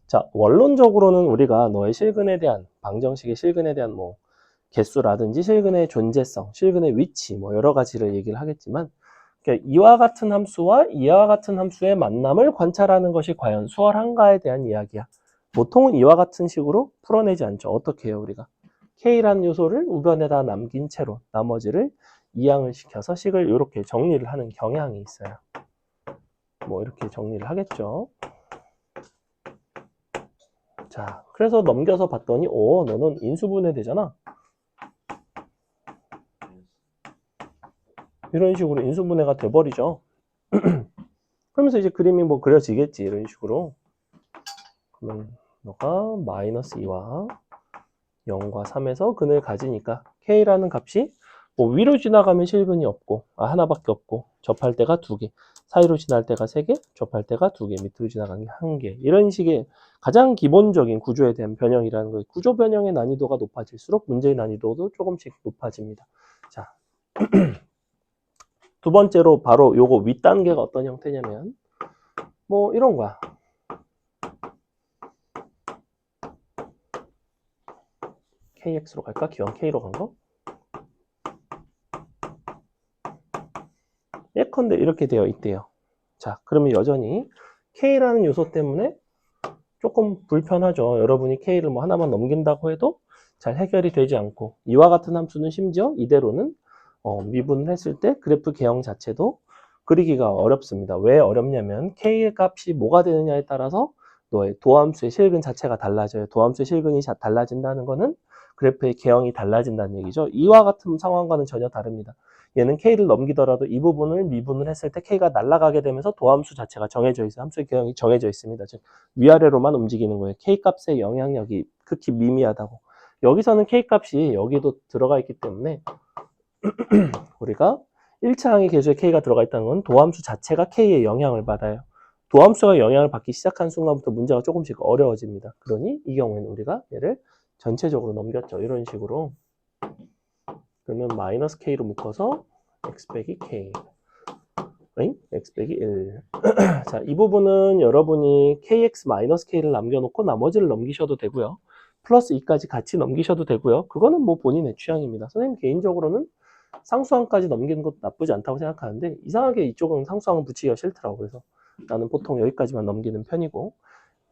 자, 원론적으로는 우리가 너의 실근에 대한 방정식의 실근에 대한 뭐 개수라든지 실근의 존재성, 실근의 위치 뭐 여러 가지를 얘기를 하겠지만 그러니까 이와 같은 함수와 이와 같은 함수의 만남을 관찰하는 것이 과연 수월한가에 대한 이야기야. 보통은 이와 같은 식으로 풀어내지 않죠. 어떻게 해요 우리가? K라는 요소를 우변에다 남긴 채로 나머지를 이항을 시켜서 식을 이렇게 정리를 하는 경향이 있어요. 뭐 이렇게 정리를 하겠죠. 자, 그래서 넘겨서 봤더니 너는 인수분해되잖아. 이런 식으로 인수분해가 돼버리죠. 그러면서 이제 그림이 뭐 그려지겠지. 이런 식으로. 그러면 너가 마이너스 2와 0과 3에서 근을 가지니까 K라는 값이 뭐 위로 지나가면 실근이 없고 하나밖에 없고 접할 때가 2개, 사이로 지날 때가 3개, 접할 때가 2개, 밑으로 지나가는 게 1개. 이런 식의 가장 기본적인 구조에 대한 변형이라는 거예요. 구조 변형의 난이도가 높아질수록 문제의 난이도도 조금씩 높아집니다. 자, 두 번째로 바로 요거 윗단계가 어떤 형태냐면 뭐 이런 거야. KX로 갈까? 기왕 K로 간 거? 예컨대 이렇게 되어 있대요. 자, 그러면 여전히 K라는 요소 때문에 조금 불편하죠. 여러분이 K를 뭐 하나만 넘긴다고 해도 잘 해결이 되지 않고 이와 같은 함수는 심지어 이대로는 미분을 했을 때 그래프 개형 자체도 그리기가 어렵습니다. 왜 어렵냐면 K의 값이 뭐가 되느냐에 따라서 너의 도함수의 실근 자체가 달라져요. 도함수의 실근이 달라진다는 거는 그래프의 개형이 달라진다는 얘기죠. 이와 같은 상황과는 전혀 다릅니다. 얘는 K를 넘기더라도 이 부분을 미분을 했을 때 K가 날아가게 되면서 도함수 자체가 정해져 있어요. 함수의 개형이 정해져 있습니다. 즉 위아래로만 움직이는 거예요. K 값의 영향력이 극히 미미하다고. 여기서는 K 값이 여기도 들어가 있기 때문에 우리가 1차 항의 계수에 K가 들어가 있다는 건 도함수 자체가 K의 영향을 받아요. 도함수가 영향을 받기 시작한 순간부터 문제가 조금씩 어려워집니다. 그러니 이 경우에는 우리가 얘를 전체적으로 넘겼죠. 이런 식으로. 그러면 마이너스 k로 묶어서 x 빼기 k. x 빼기 1. 자, 이 부분은 여러분이 kx 마이너스 k를 남겨놓고 나머지를 넘기셔도 되고요. 플러스 2까지 같이 넘기셔도 되고요. 그거는 뭐 본인의 취향입니다. 선생님 개인적으로는 상수항까지 넘기는 것도 나쁘지 않다고 생각하는데 이상하게 이쪽은 상수항은 붙이기가 싫더라고. 그래서 나는 보통 여기까지만 넘기는 편이고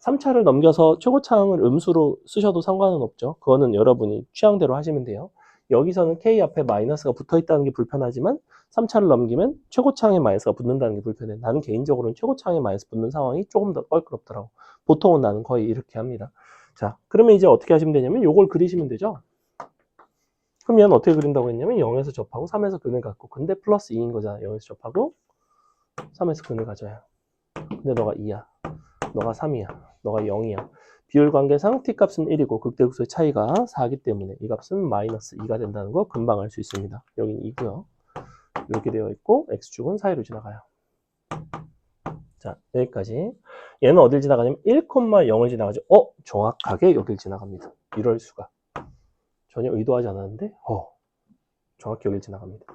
3차를 넘겨서 최고차항을 음수로 쓰셔도 상관은 없죠. 그거는 여러분이 취향대로 하시면 돼요. 여기서는 k 앞에 마이너스가 붙어있다는 게 불편하지만 3차를 넘기면 최고차항에 마이너스가 붙는다는 게 불편해. 나는 개인적으로는 최고차항에 마이너스 붙는 상황이 조금 더 껄끄럽더라고. 보통은 나는 거의 이렇게 합니다. 자, 그러면 이제 어떻게 하시면 되냐면 요걸 그리시면 되죠. 그럼 얘는 어떻게 그린다고 했냐면 0에서 접하고 3에서 근을 갖고 근데 플러스 2인 거잖아. 0에서 접하고 3에서 근을 가져요. 근데 너가 2야. 너가 3이야. 너가 0이야. 비율 관계상 t값은 1이고 극대극소의 차이가 4이기 때문에 이 값은 마이너스 2가 된다는 거 금방 알 수 있습니다. 여기는 2고요. 이렇게 되어 있고 x축은 사이로 지나가요. 자, 여기까지. 얘는 어딜 지나가냐면 1,0을 지나가죠. 정확하게 여길 지나갑니다. 이럴 수가. 전혀 의도하지 않았는데 정확히 여길 지나갑니다.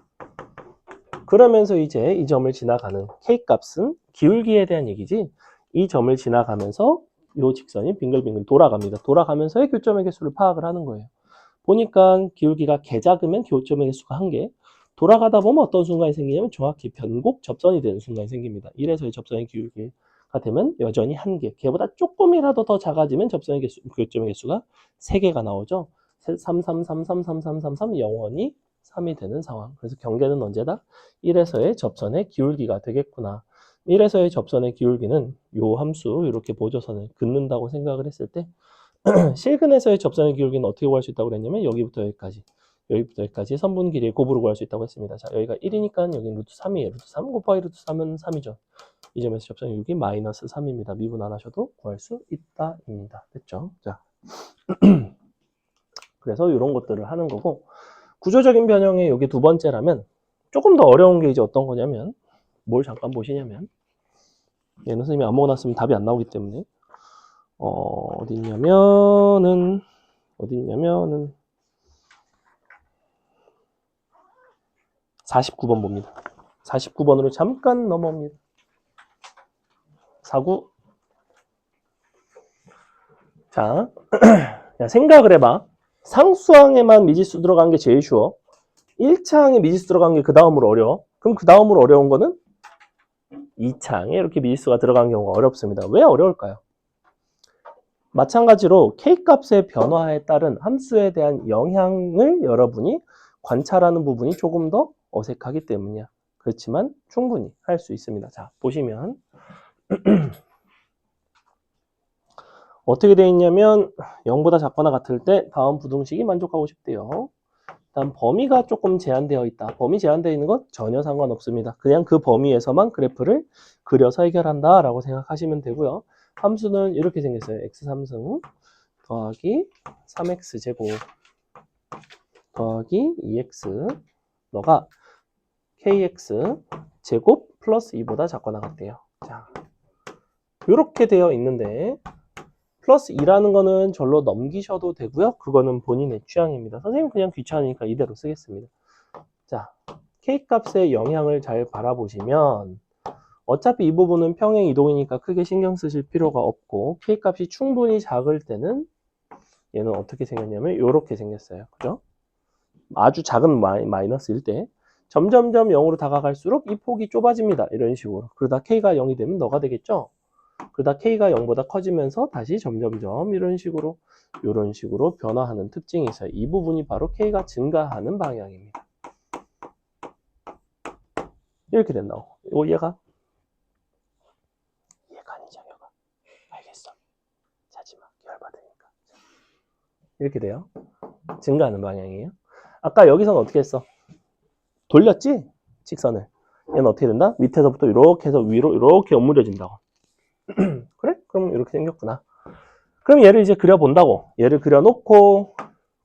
그러면서 이제 이 점을 지나가는 k값은 기울기에 대한 얘기지 이 점을 지나가면서 이 직선이 빙글빙글 돌아갑니다. 돌아가면서의 교점의 개수를 파악을 하는 거예요. 보니까 기울기가 개 작으면 교점의 개수가 1개. 돌아가다 보면 어떤 순간이 생기냐면 정확히 변곡 접선이 되는 순간이 생깁니다. 1에서의 접선의 기울기가 되면 여전히 1개. 걔보다 조금이라도 더 작아지면 접선의 개수, 교점의 개수가 3개가 나오죠. 3, 3, 3, 3, 3, 3, 3, 3 영원히 3이 되는 상황. 그래서 경계는 언제다? 1에서의 접선의 기울기가 되겠구나. 1에서의 접선의 기울기는 요 함수 이렇게 보조선을 긋는다고 생각을 했을 때 실근에서의 접선의 기울기는 어떻게 구할 수 있다고 그랬냐면 여기부터 여기까지 선분 길이의 곱으로 구할 수 있다고 했습니다. 자, 여기가 1이니까 여기는 루트 3이에요. 루트 3 곱하기 루트 3은 3이죠. 이 점에서 접선의 기울기 마이너스 3입니다. 미분 안 하셔도 구할 수 있다입니다. 됐죠? 자, 그래서 이런 것들을 하는 거고 구조적인 변형의 여기 두 번째라면 조금 더 어려운 게 이제 어떤 거냐면 뭘 잠깐 보시냐면 얘는 선생님이 아무거나 쓰면 답이 안 나오기 때문에 어딨냐면은 49번 봅니다. 49번으로 잠깐 넘어옵니다. 49. 자, 생각을 해봐. 상수항에만 미지수 들어간 게 제일 쉬워. 1차항에 미지수 들어간 게 그 다음으로 어려워. 그럼 그 다음으로 어려운 거는 2차항에 이렇게 미지수가 들어간 경우가 어렵습니다. 왜 어려울까요? 마찬가지로 k값의 변화에 따른 함수에 대한 영향을 여러분이 관찰하는 부분이 조금 더 어색하기 때문이야. 그렇지만 충분히 할 수 있습니다. 자, 보시면 어떻게 되어 있냐면 0보다 작거나 같을 때 다음 부등식이 만족하고 싶대요. 일단 범위가 조금 제한되어 있다. 범위 제한되어 있는 것 전혀 상관없습니다. 그냥 그 범위에서만 그래프를 그려서 해결한다 라고 생각하시면 되고요. 함수는 이렇게 생겼어요. x3승 더하기 3x제곱 더하기 2x 너가 kx 제곱 플러스 2보다 작거나 같대요. 자, 이렇게 되어 있는데 플러스 2라는 거는 절로 넘기셔도 되고요. 그거는 본인의 취향입니다. 선생님 그냥 귀찮으니까 이대로 쓰겠습니다. 자, k값의 영향을 잘 바라보시면 어차피 이 부분은 평행 이동이니까 크게 신경 쓰실 필요가 없고 k값이 충분히 작을 때는 얘는 어떻게 생겼냐면 이렇게 생겼어요. 그죠? 아주 작은 마이너스일 때 점점점 0으로 다가갈수록 이 폭이 좁아집니다. 이런 식으로. 그러다 k가 0이 되면 너가 되겠죠? 그러다 k가 0보다 커지면서 다시 점점점 이런 식으로 변화하는 특징이 있어요. 이 부분이 바로 k가 증가하는 방향입니다. 이렇게 된다고. 얘가 아니죠. 얘가. 알겠어. 자지마. 열받으니까. 이렇게 돼요. 증가하는 방향이에요. 아까 여기서는 어떻게 했어? 돌렸지? 직선을. 얘는 어떻게 된다? 밑에서부터 이렇게 해서 위로 이렇게 엇물려진다고. 그래? 그럼 이렇게 생겼구나. 그럼 얘를 이제 그려본다고. 얘를 그려놓고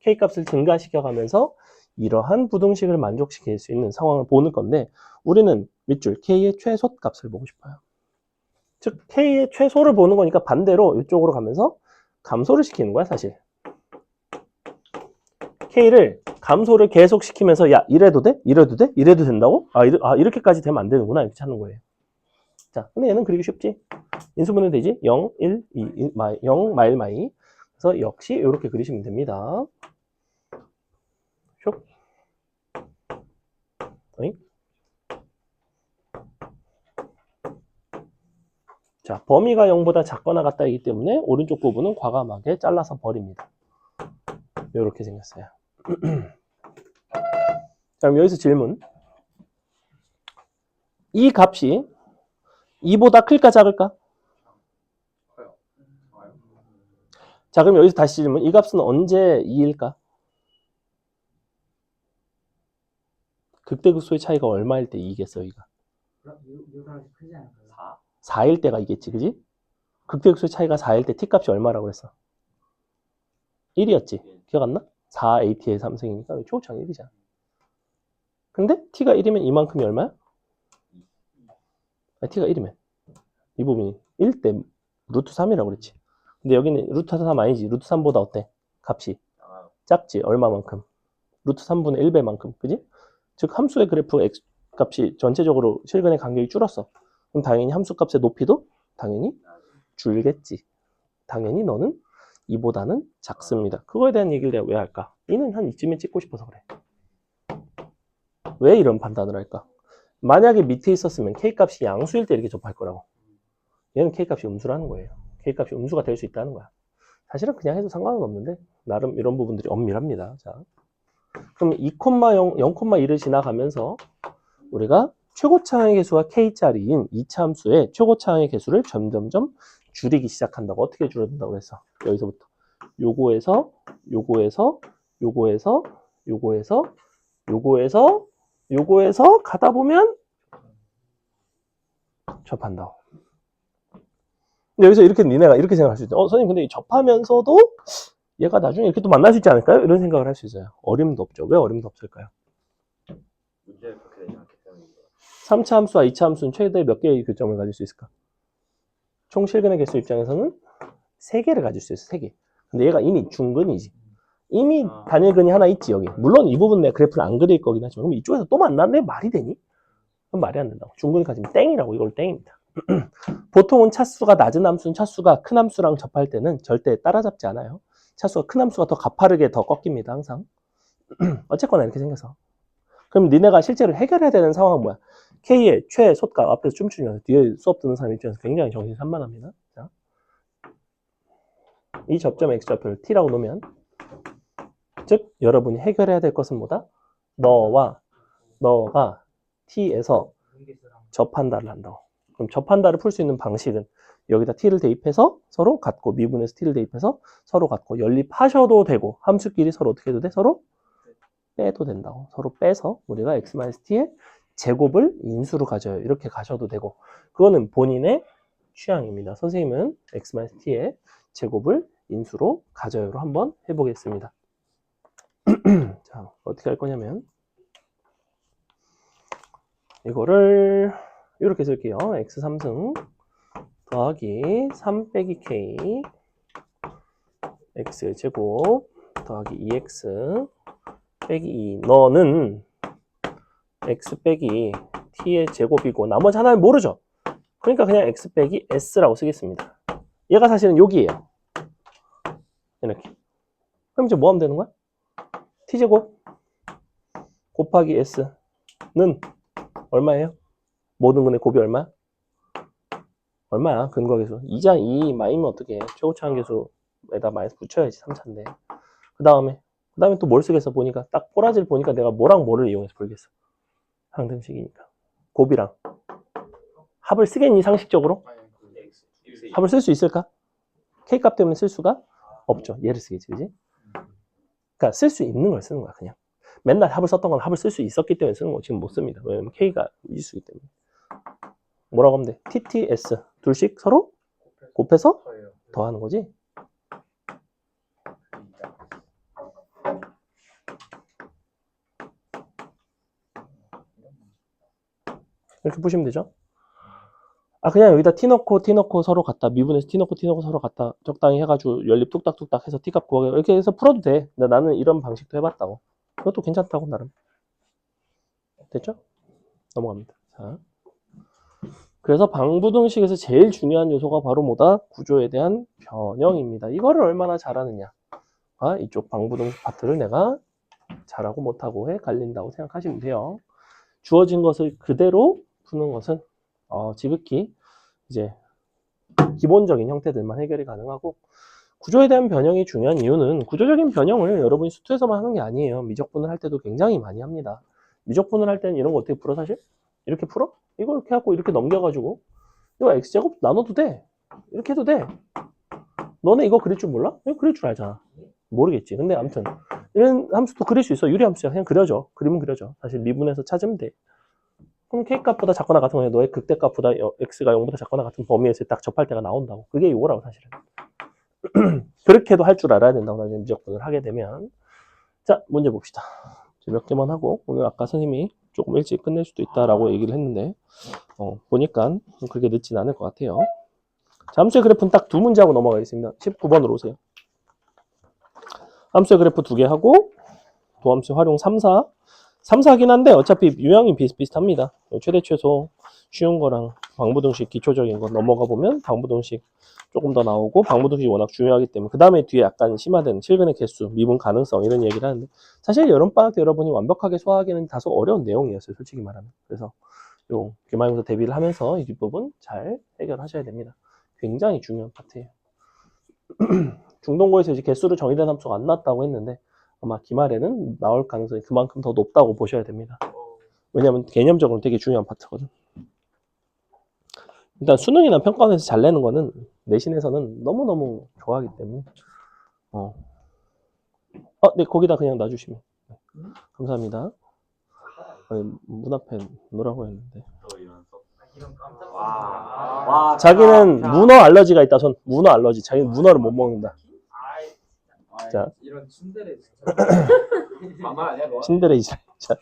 k값을 증가시켜가면서 이러한 부등식을 만족시킬 수 있는 상황을 보는 건데 우리는 밑줄 k의 최소값을 보고 싶어요. 즉 k의 최소를 보는 거니까 반대로 이쪽으로 가면서 감소를 시키는 거야 사실. k를 감소를 계속 시키면서 야 이래도 돼? 이래도 돼? 이래도 된다고? 이렇게까지 되면 안 되는구나 이렇게 찾는 거예요. 자, 근데 얘는 그리기 쉽지. 인수분해 되지? 0, 1, 2, 0, 마일, 마이. 그래서 역시 이렇게 그리시면 됩니다. 슉. 어이? 자, 범위가 0보다 작거나 같다이기 때문에 오른쪽 부분은 과감하게 잘라서 버립니다. 이렇게 생겼어요. 자, 그럼 여기서 질문. 이 값이 2보다 클까 작을까? 자, 그럼 여기서 다시 질문. 이 값은 언제 2일까? 극대극소의 차이가 얼마일 때 2겠어, 여기가? 그럼 요가 크지 않을까요? 4일 때가 이겠지, 그지? 극대극소의 차이가 4일 때 t값이 얼마라고 그랬어? 1이었지. 기억 안 나? 4at의 3승이니까 최고차는 1이잖아. 근데 t가 1이면 이만큼이 얼마야? t가 1이면 이 부분이 1 때 루트 3이라고 그랬지. 근데 여기는 루트 3 아니지. 루트 3보다 어때? 값이 작지. 얼마만큼? 루트 3분의 1배만큼. 그지? 즉 함수의 그래프 x 값이 전체적으로 실근의 간격이 줄었어. 그럼 당연히 함수 값의 높이도 당연히 줄겠지. 당연히 너는 이보다는 작습니다. 그거에 대한 얘기를 내가 왜 할까? 이는 한 이쯤에 찍고 싶어서 그래. 왜 이런 판단을 할까? 만약에 밑에 있었으면 K값이 양수일 때 이렇게 접할 거라고. 얘는 K값이 음수라는 거예요. K값이 음수가 될 수 있다는 거야. 사실은 그냥 해도 상관은 없는데 나름 이런 부분들이 엄밀합니다. 자, 그럼 2,0, 0,2를 지나가면서 우리가 최고차항의 개수가 K짜리인 이차 함수의 최고차항의 개수를 점점점 줄이기 시작한다고. 어떻게 줄어든다고 그랬어? 여기서부터 요거에서 요거에서 가다 보면 접한다고. 근데 여기서 이렇게 니네가 이렇게 생각할 수 있죠. 선생님 근데 접하면서도 얘가 나중에 이렇게 또 만날 수 있지 않을까요? 이런 생각을 할 수 있어요. 어림도 없죠. 왜 어림도 없을까요? 문제가 그렇게 되지 않기 때문입니다. 3차 함수와 2차 함수는 최대 몇 개의 교점을 가질 수 있을까? 총 실근의 개수 입장에서는 3개를 가질 수 있어. 3개. 근데 얘가 이미 중근이지. 이미 단일근이 하나 있지 여기. 물론 이 부분 내가 그래프를 안 그릴 거긴 하지만 그럼 이쪽에서 또 만났네? 말이 되니? 그럼 말이 안 된다고. 중근이 가지면 땡이라고. 이걸 땡입니다. 보통은 차수가 낮은 함수는 차수가 큰 함수랑 접할 때는 절대 따라잡지 않아요. 차수가 큰 함수가 더 가파르게 더 꺾입니다. 항상. 어쨌거나 이렇게 생겨서. 그럼 니네가 실제로 해결해야 되는 상황은 뭐야? K의 최소값 앞에서 춤추면서 뒤에 수업 듣는 사람 입장에서 굉장히 정신산만합니다. 자, 이 접점 X좌표를 T라고 놓으면 즉 여러분이 해결해야 될 것은 뭐다? 너가 T에서 접한다를 한다고. 그럼 접한다를 풀 수 있는 방식은 여기다 T를 대입해서 서로 같고 미분에서 T를 대입해서 서로 같고 연립하셔도 되고 함수끼리 서로 어떻게 해도 돼? 서로 빼도 된다고. 서로 빼서 우리가 x-t의 제곱을 인수로 가져요. 이렇게 가셔도 되고 그거는 본인의 취향입니다. 선생님은 x-t의 제곱을 인수로 가져요로 한번 해보겠습니다. 자, 어떻게 할 거냐면 이거를 이렇게 쓸게요. x3승 더하기 3 빼기 k x의 제곱 더하기 2x 빼기 2. 너는 x 빼기 t의 제곱이고 나머지 하나는 모르죠. 그러니까 그냥 x 빼기 s라고 쓰겠습니다. 얘가 사실은 여기예요. 이렇게. 그럼 이제 뭐 하면 되는 거야? t제곱 곱하기 s는 얼마예요? 모든 근의 곱이 얼마야? 얼마야? 근거계수 2자 2 마이면 어떻게 해? 최고차항 계수에다 마이너스 붙여야지 3차인데 그 다음에 또 뭘 쓰겠어? 보니까 딱 꼬라지를 보니까 내가 뭐랑 뭐를 이용해서 풀겠어? 항등식이니까 곱이랑 합을 쓰겠니? 상식적으로? 합을 쓸 수 있을까? K값 때문에 쓸 수가 없죠. 얘를 쓰겠지, 그지? 그러니까 쓸 수 있는 걸 쓰는 거야, 그냥. 맨날 합을 썼던 건 합을 쓸 수 있었기 때문에 쓰는 거 지금 못 씁니다. 왜냐면 K가 일수이기 때문에. 뭐라고 하면 돼? TTS 둘씩 서로 곱해서 더하는 거지. 이렇게 보시면 되죠. 그냥 여기다 T 넣고 서로 갖다 미분해서 T 넣고 서로 갖다 적당히 해가지고 연립 뚝딱뚝딱 해서 T값 구하게 이렇게 해서 풀어도 돼. 근데 나는 이런 방식도 해봤다고. 그것도 괜찮다고 나름. 됐죠? 넘어갑니다. 자, 그래서 방부등식에서 제일 중요한 요소가 바로 뭐다? 구조에 대한 변형입니다. 이거를 얼마나 잘하느냐. 이쪽 방부등식 파트를 내가 잘하고 못하고에 갈린다고 생각하시면 돼요. 주어진 것을 그대로 푸는 것은 지극히 이제 기본적인 형태들만 해결이 가능하고, 구조에 대한 변형이 중요한 이유는 구조적인 변형을 여러분이 수투에서만 하는 게 아니에요. 미적분을 할 때도 굉장히 많이 합니다. 미적분을 할 때는 이런 거 어떻게 풀어 사실? 이렇게 풀어? 이거 이렇게 하고 이렇게 넘겨가지고 이거 x제곱 나눠도 돼. 이렇게 해도 돼. 너네 이거 그릴 줄 몰라? 이거 그릴 줄 알잖아. 모르겠지. 근데 아무튼 이런 함수도 그릴 수 있어. 유리함수야. 그냥 그려줘. 그림은 그려줘. 사실 미분해서 찾으면 돼. 그럼 k값보다 작거나 같은 거에 너의 극대값보다 x가 0보다 작거나 같은 범위에서 딱 접할 때가 나온다고. 그게 이거라고 사실은. 그렇게도 할 줄 알아야 된다고 나중에 미적분을 하게 되면. 자, 문제 봅시다. 몇 개만 하고, 오늘 아까 선생님이 조금 일찍 끝낼 수도 있다라고 얘기를 했는데 보니까 그렇게 늦진 않을 것 같아요. 자, 함수의 그래프는 딱 두 문제 하고 넘어가겠습니다. 19번으로 오세요. 함수의 그래프 2개 하고 도함수 활용 3, 4. 3, 4긴 한데 어차피 유형이 비슷비슷합니다. 최대 최소 쉬운 거랑 방부등식 기초적인 거 넘어가 보면 방부등식 조금 더 나오고, 방부등식이 워낙 중요하기 때문에 그 다음에 뒤에 약간 심화된 실근의 개수, 미분 가능성 이런 얘기를 하는데, 사실 여름방학 때 여러분이 완벽하게 소화하기는 다소 어려운 내용이었어요. 솔직히 말하면. 그래서 요 기말고사 대비를 하면서 이 뒷부분 잘 해결하셔야 됩니다. 굉장히 중요한 파트예요. 중동고에서 이제 개수로 정의된 함수가 안 나왔다고 했는데 아마 기말에는 나올 가능성이 그만큼 더 높다고 보셔야 됩니다. 왜냐하면 개념적으로 되게 중요한 파트거든. 일단 수능이나 평가원에서 잘 내는 거는 내신에서는 너무너무 좋아하기 때문에 네, 거기다 그냥 놔주시면. 네. 감사합니다. 문 앞에 놓으라고 했는데. 와, 자기는 문어 알러지가 있다. 문어 알러지. 자기는 문어를 못 먹는다. 자, 이런 침대를 만만 아니야 너? 신데레 이자. 자,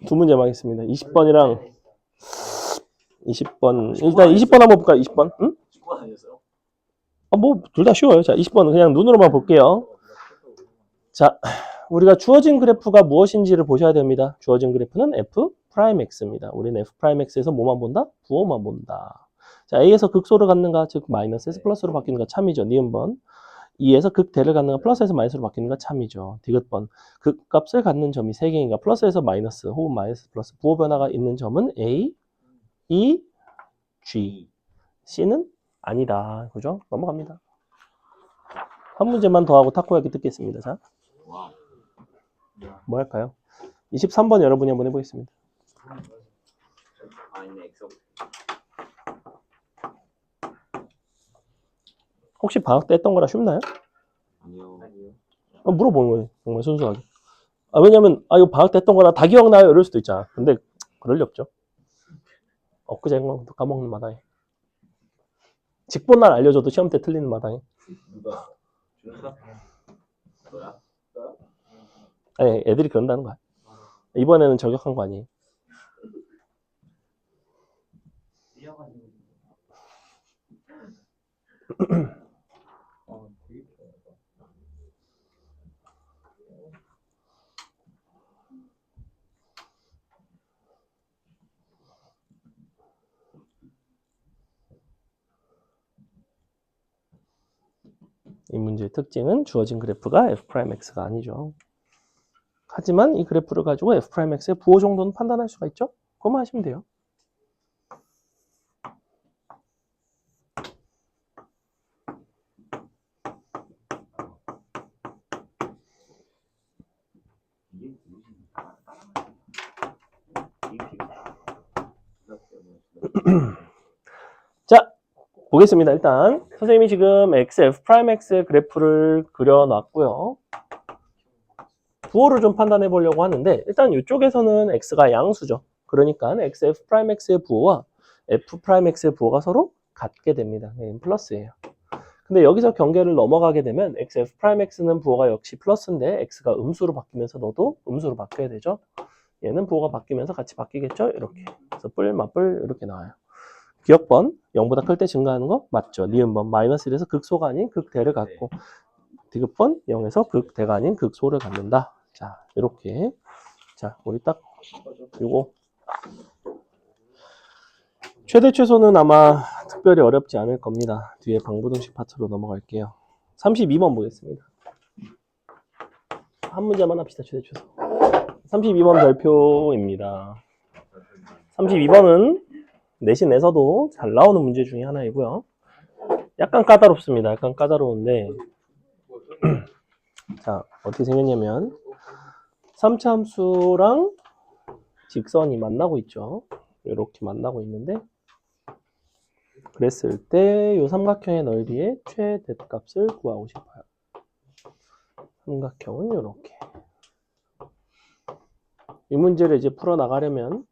두 문제 하겠습니다. 20번이랑 20번. 일단 20번 한번 볼까요? 20번. 응? 10번 아니었어요? 뭐 둘 다 쉬워요. 자, 20번 그냥 눈으로만 볼게요. 자, 우리가 주어진 그래프가 무엇인지를 보셔야 됩니다. 주어진 그래프는 f'x입니다. 우리는 f'x에서 뭐만 본다? 부호만 본다. 자, a에서 극소를 갖는가, 즉 마이너스에서 플러스로 바뀌는가 참이죠. 니은번. 2에서 극대를 갖는가, 플러스에서 마이너스로 바뀌는가 참이죠. 디귿번. 극값을 갖는 점이 3개인가, 플러스에서 마이너스 혹은 마이너스 플러스 부호 변화가 있는 점은 a, e, g. c는 아니다. 그죠? 넘어갑니다. 한 문제만 더 하고 타코야키 듣겠습니다. 자, 뭐 할까요? 23번 여러분이 한번 해보겠습니다. 있네 엑소. 혹시 방학 때 했던 거라 쉽나요? 아니요. 물어보는 거예요. 정말 순수하게. 왜냐면 이거 방학 때 했던 거라 다 기억나요? 이럴 수도 있잖아. 근데 그럴 리 없죠. 엊그제 한 거 까먹는 마당에. 직본날 알려줘도 시험 때 틀리는 마당에. 누가? 너야? 아니, 애들이 그런다는 거야. 이번에는 저격한 거 아니에요. 이어가지고 되게 편하다. 이 문제의 특징은 주어진 그래프가 f'x가 아니죠. 하지만 이 그래프를 가지고 f'x의 부호 정도는 판단할 수가 있죠. 그것만 하시면 돼요. 자, 보겠습니다. 일단 선생님이 지금 f'x의 그래프를 그려놨고요. 부호를 좀 판단해 보려고 하는데, 일단 이쪽에서는 x가 양수죠. 그러니까 f'x의 부호와 f'x의 부호가 서로 같게 됩니다. 플러스예요. 근데 여기서 경계를 넘어가게 되면 f'x는 부호가 역시 플러스인데 x가 음수로 바뀌면서 너도 음수로 바뀌어야 되죠. 얘는 부호가 바뀌면서 같이 바뀌겠죠. 이렇게. 그래서 뿔, 맞뿔 이렇게 나와요. 기억번 0보다 클 때 증가하는 거 맞죠. 니은번 마이너스 1에서 극소가 아닌 극대를 갖고 디귿번 0에서 극대가 아닌 극소를 갖는다. 자, 이렇게. 자, 우리 딱 요거 최대 최소는 아마 특별히 어렵지 않을 겁니다. 뒤에 방부등식 파트로 넘어갈게요. 32번 보겠습니다. 한 문제만 합시다. 최대 최소. 32번 별표입니다. 32번은 내신에서도 잘 나오는 문제 중에 하나이고요. 약간 까다롭습니다. 약간 까다로운데 자, 어떻게 생겼냐면 3차 함수랑 직선이 만나고 있죠. 이렇게 만나고 있는데 그랬을 때 이 삼각형의 넓이의 최대값을 구하고 싶어요. 삼각형은 이렇게. 이 문제를 이제 풀어나가려면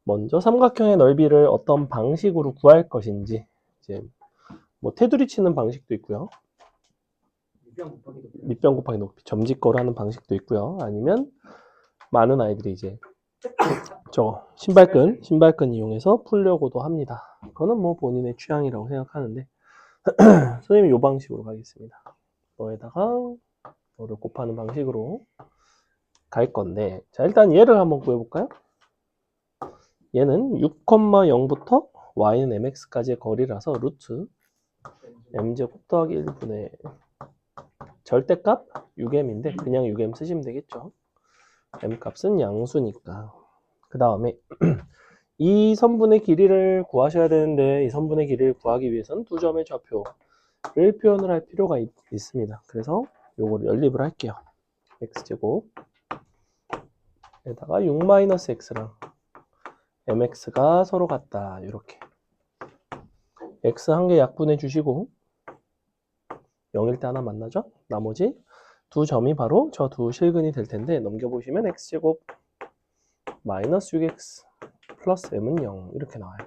먼저 삼각형의 넓이를 어떤 방식으로 구할 것인지 이제 뭐 테두리 치는 방식도 있고요. 밑변 곱하기 높이 점집거로 하는 방식도 있고요. 아니면 많은 아이들이 이제 저거 신발끈 이용해서 풀려고도 합니다. 그거는 뭐 본인의 취향이라고 생각하는데 선생님이 이 방식으로 가겠습니다. 너에다가 너를 곱하는 방식으로 갈 건데 자 일단 얘를 한번 구해볼까요? 얘는 6,0부터 y는 mx까지의 거리라서 루트 m제곱 더하기 1분의 절대값 6m인데 그냥 6m 쓰시면 되겠죠. m값은 양수니까. 그 다음에 이 선분의 길이를 구하셔야 되는데 이 선분의 길이를 구하기 위해서는 두 점의 좌표를 표현을 할 필요가 있습니다. 그래서 요거를 연립을 할게요. x제곱 에다가 6-x랑 mx가 서로 같다. 이렇게 x 한 개 약분해 주시고 0일 때 하나 만나죠? 나머지 두 점이 바로 저 두 실근이 될 텐데 넘겨보시면 x제곱 마이너스 6x 플러스 m은 0 이렇게 나와요.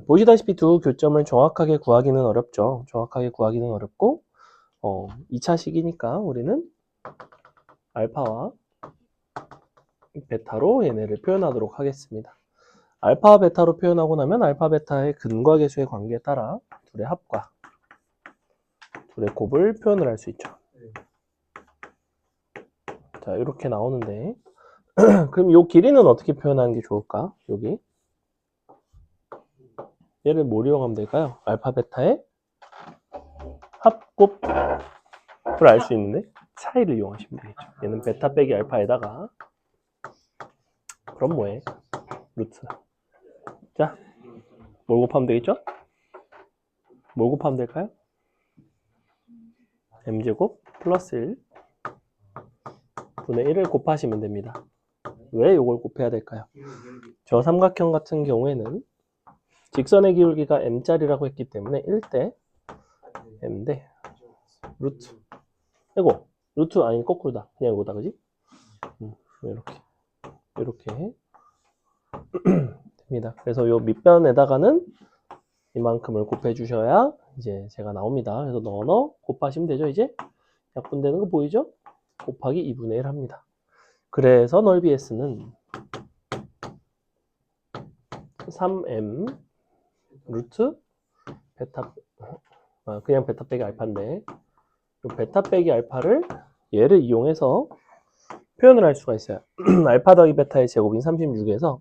보시다시피 두 교점을 정확하게 구하기는 어렵죠. 정확하게 구하기는 어렵고 2차식이니까 우리는 알파와 베타로 얘네를 표현하도록 하겠습니다. 알파와 베타로 표현하고 나면 알파 베타의 근과 계수의 관계에 따라 둘의 합과 둘의 곱을 표현을 할 수 있죠. 자 이렇게 나오는데 그럼 이 길이는 어떻게 표현하는 게 좋을까? 여기 얘를 뭘 이용하면 될까요? 알파 베타의 합곱을 알 수 있는데 차이를 이용하시면 되겠죠. 얘는 베타 빼기 알파에다가 그럼 뭐해? 루트. 자, 뭘 곱하면 되겠죠? 뭘 곱하면 될까요? m제곱 플러스 1 분의 1을 곱하시면 됩니다. 왜 이걸 곱해야 될까요? 저 삼각형 같은 경우에는 직선의 기울기가 m짜리라고 했기 때문에 1대 m대 루트 이거 루트 아닌 거꾸로다. 그냥 이거다 그지? 이렇게 됩니다. 그래서 요 밑변에다가는 이만큼을 곱해 주셔야 이제 제가 나옵니다. 그래서 넣어 곱하시면 되죠. 이제 약분되는 거 보이죠? 곱하기 2분의 1 합니다. 그래서 넓이 S는 3m 루트 베타 그냥 베타 빼기 알파인데 이 베타 빼기 알파를 얘를 이용해서 표현을 할 수가 있어요. 알파 더하기 베타의 제곱인 36에서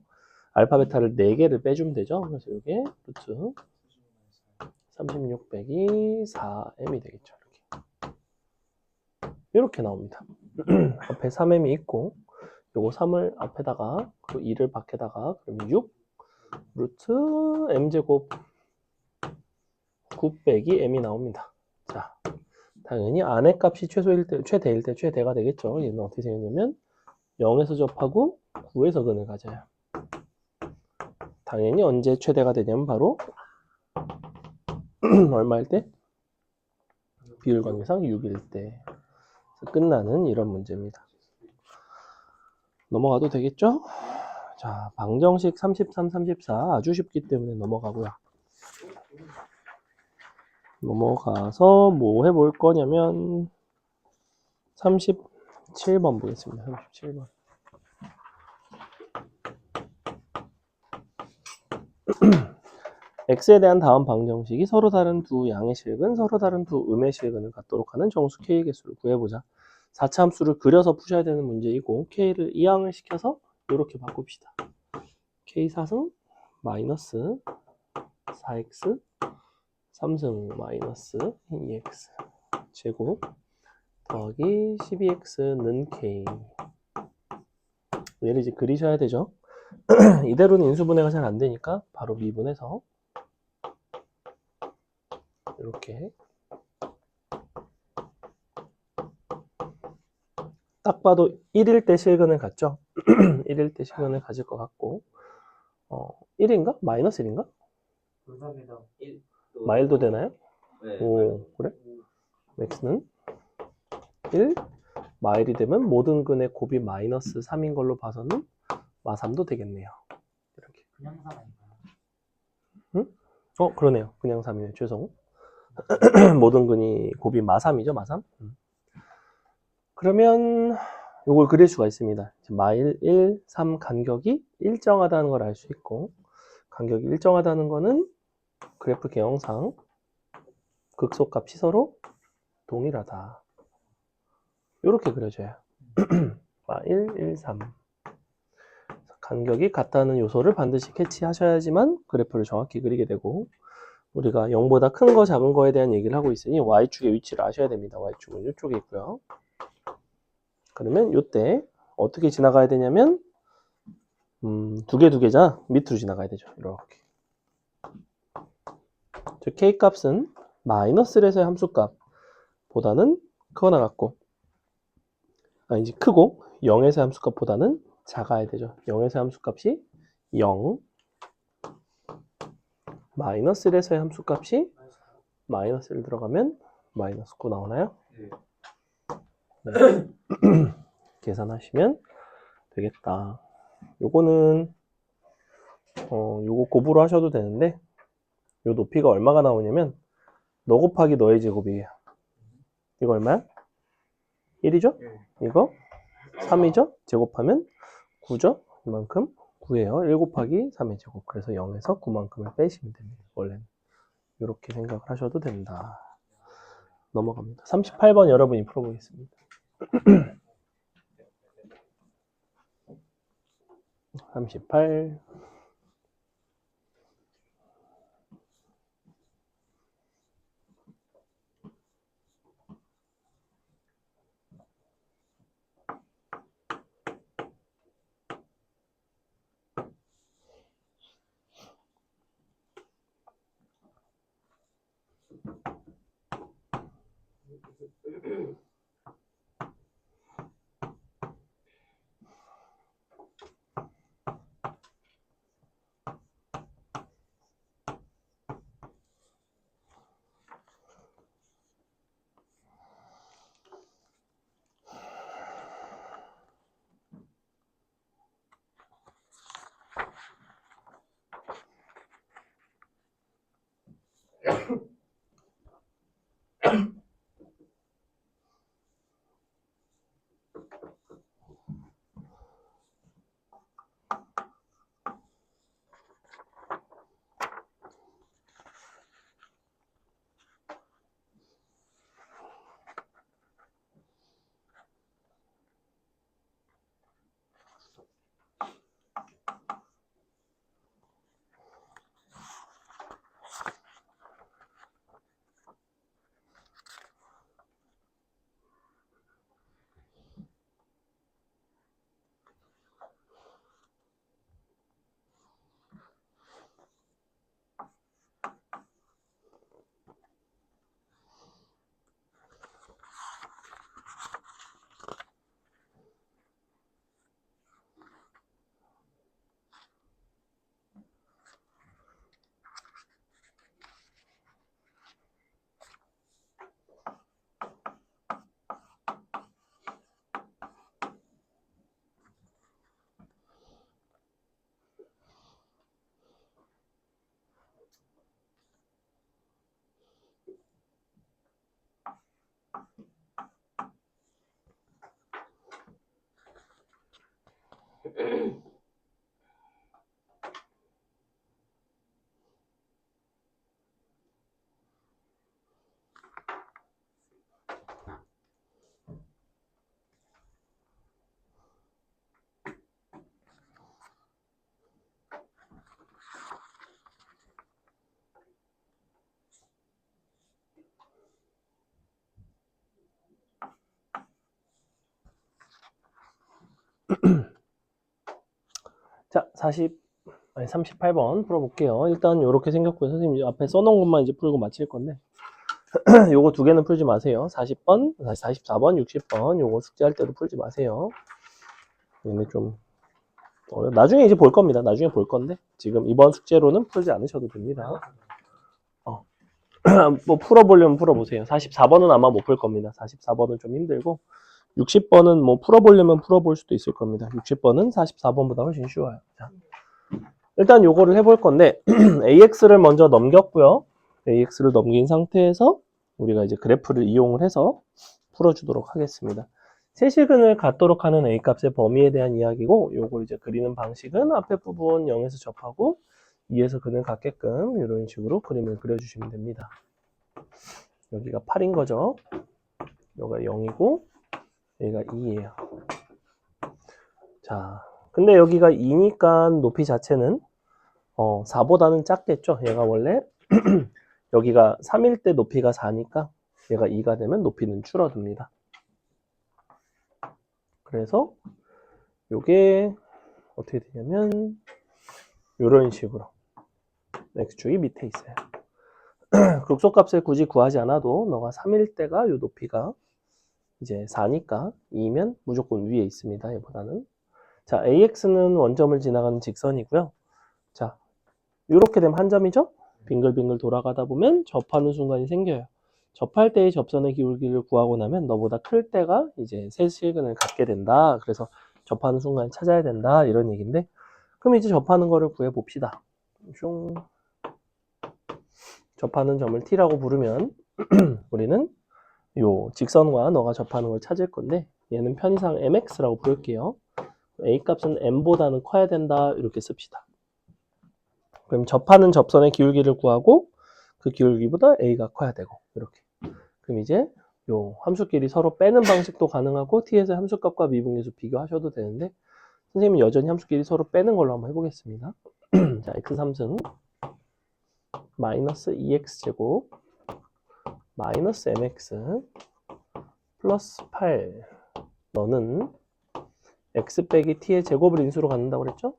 알파 베타를 4개를 빼주면 되죠. 그래서 이게 루트 36 빼기 4m이 되겠죠. 이렇게 나옵니다. 앞에 3m이 있고 요거 3을 앞에다가 그리고 2를 밖에다가 그러면 6 루트 m제곱 9 빼기 m이 나옵니다. 자, 당연히 안의 값이 최소일 때, 최대일 때 최대가 되겠죠. 얘는 어떻게 생겼냐면 0에서 접하고 9에서 근을 가져요. 당연히 언제 최대가 되냐면 바로 얼마일 때? 비율 관계상 6일 때 끝나는 이런 문제입니다. 넘어가도 되겠죠? 자, 방정식 33, 34 아주 쉽기 때문에 넘어가고요. 넘어가서 뭐 해볼 거냐면 37번 보겠습니다. 37번. x에 대한 다음 방정식이 서로 다른 두 양의 실근, 서로 다른 두 음의 실근을 갖도록 하는 정수 k의 개수를 구해보자. 4차 함수를 그려서 푸셔야 되는 문제이고 k를 이항을 시켜서 이렇게 바꿉시다. k 4승 마이너스 4x 3승 마이너스 2x 제곱 더하기 12x는 k. 얘를 이제 그리셔야 되죠. 이대로는 인수분해가 잘 안 되니까 바로 미분해서 이렇게 딱 봐도 1일 때 실근을 갖죠. 1일 때 실근을 가질 것 같고 1인가? 마이너스 1인가? 감사합니다. 마일도 되나요? 네. 오, 그래? x는 1, 마일이 되면 모든 근의 곱이 마이너스 3인 걸로 봐서는 마3도 되겠네요. 이렇게. 그냥 사람인가요? 그러네요. 그냥 3이네요. 죄송. 모든 근이 곱이 마3이죠, 마3. 그러면 이걸 그릴 수가 있습니다. 마일 1, 3 간격이 일정하다는 걸 알 수 있고, 간격이 일정하다는 거는 그래프 개형상 극소값이 서로 동일하다. 이렇게 그려져요. 마일 1, 3 간격이 같다는 요소를 반드시 캐치하셔야지만 그래프를 정확히 그리게 되고, 우리가 0보다 큰 거 작은 거에 대한 얘기를 하고 있으니 y축의 위치를 아셔야 됩니다. y축은 이쪽에 있고요. 그러면 이때 어떻게 지나가야 되냐면 두 개잖아. 밑으로 지나가야 되죠. 이렇게. 즉 k 값은 마이너스 1에서의 함수값보다는 크거나 같고, 이제 크고 0에서의 함수값보다는 작아야 되죠. 0에서의 함수값이 0, 마이너스 1에서의 함수값이 마이너스 1 들어가면 마이너스 9 나오나요? 네. 계산하시면 되겠다. 요거는 요거 곱으로 하셔도 되는데, 요 높이가 얼마가 나오냐면 너 곱하기 너의 제곱이에요. 이거 얼마야? 1이죠? 이거 3이죠? 제곱하면 9죠? 이만큼 9예요. 1 곱하기 3의 제곱. 그래서 0에서 9만큼을 빼시면 됩니다. 원래는 이렇게 생각을 하셔도 된다. 넘어갑니다. 38번 여러분이 풀어보겠습니다. 38. 자, 38번 풀어볼게요. 일단 이렇게 생겼고요. 선생님 앞에 써놓은 것만 이제 풀고 마칠 건데 요거 두 개는 풀지 마세요. 40번, 44번, 60번 요거 숙제할 때도 풀지 마세요. 얘네 좀 나중에 이제 볼 겁니다. 나중에 볼 건데 지금 이번 숙제로는 풀지 않으셔도 됩니다. 뭐 풀어보려면 풀어보세요. 44번은 아마 못 풀 겁니다. 44번은 좀 힘들고 60번은 뭐 풀어보려면 풀어볼 수도 있을 겁니다. 60번은 44번보다 훨씬 쉬워요. 자, 일단 요거를 해볼 건데 AX를 먼저 넘겼고요. AX를 넘긴 상태에서 우리가 이제 그래프를 이용을 해서 풀어주도록 하겠습니다. 세실근을 갖도록 하는 A값의 범위에 대한 이야기고 요걸 이제 그리는 방식은 앞에 부분 0에서 접하고 2에서 근을 갖게끔 이런 식으로 그림을 그려주시면 됩니다. 여기가 8인 거죠. 여기가 0이고 여기가 2예요. 자, 근데 여기가 2니까 높이 자체는 4보다는 작겠죠. 얘가 원래 여기가 3일 때 높이가 4니까 얘가 2가 되면 높이는 줄어듭니다. 그래서 요게 어떻게 되냐면 이런 식으로 x축이 밑에 있어요. 극소값을 굳이 구하지 않아도 너가 3일 때가 요 높이가 이제 4니까 2면 무조건 위에 있습니다. 얘보다는. 자, AX는 원점을 지나가는 직선이고요. 자, 이렇게 되면 한 점이죠? 빙글빙글 돌아가다 보면 접하는 순간이 생겨요. 접할 때의 접선의 기울기를 구하고 나면 너보다 클 때가 이제 세실근을 갖게 된다. 그래서 접하는 순간을 찾아야 된다. 이런 얘기인데 그럼 이제 접하는 거를 구해 봅시다. 슝. 접하는 점을 T라고 부르면 우리는 요 직선과 너가 접하는 걸 찾을 건데 얘는 편의상 MX라고 부를게요. A 값은 M보다는 커야 된다. 이렇게 씁시다. 그럼 접하는 접선의 기울기를 구하고 그 기울기보다 A가 커야 되고 이렇게. 그럼 이제 요 함수끼리 서로 빼는 방식도 가능하고 T에서 함수값과 미분계수 비교하셔도 되는데 선생님은 여전히 함수끼리 서로 빼는 걸로 한번 해보겠습니다. 자, x3승 마이너스 2x제곱 마이너스 mx 플러스 8 너는 x 빼기 t의 제곱을 인수로 갖는다고 그랬죠?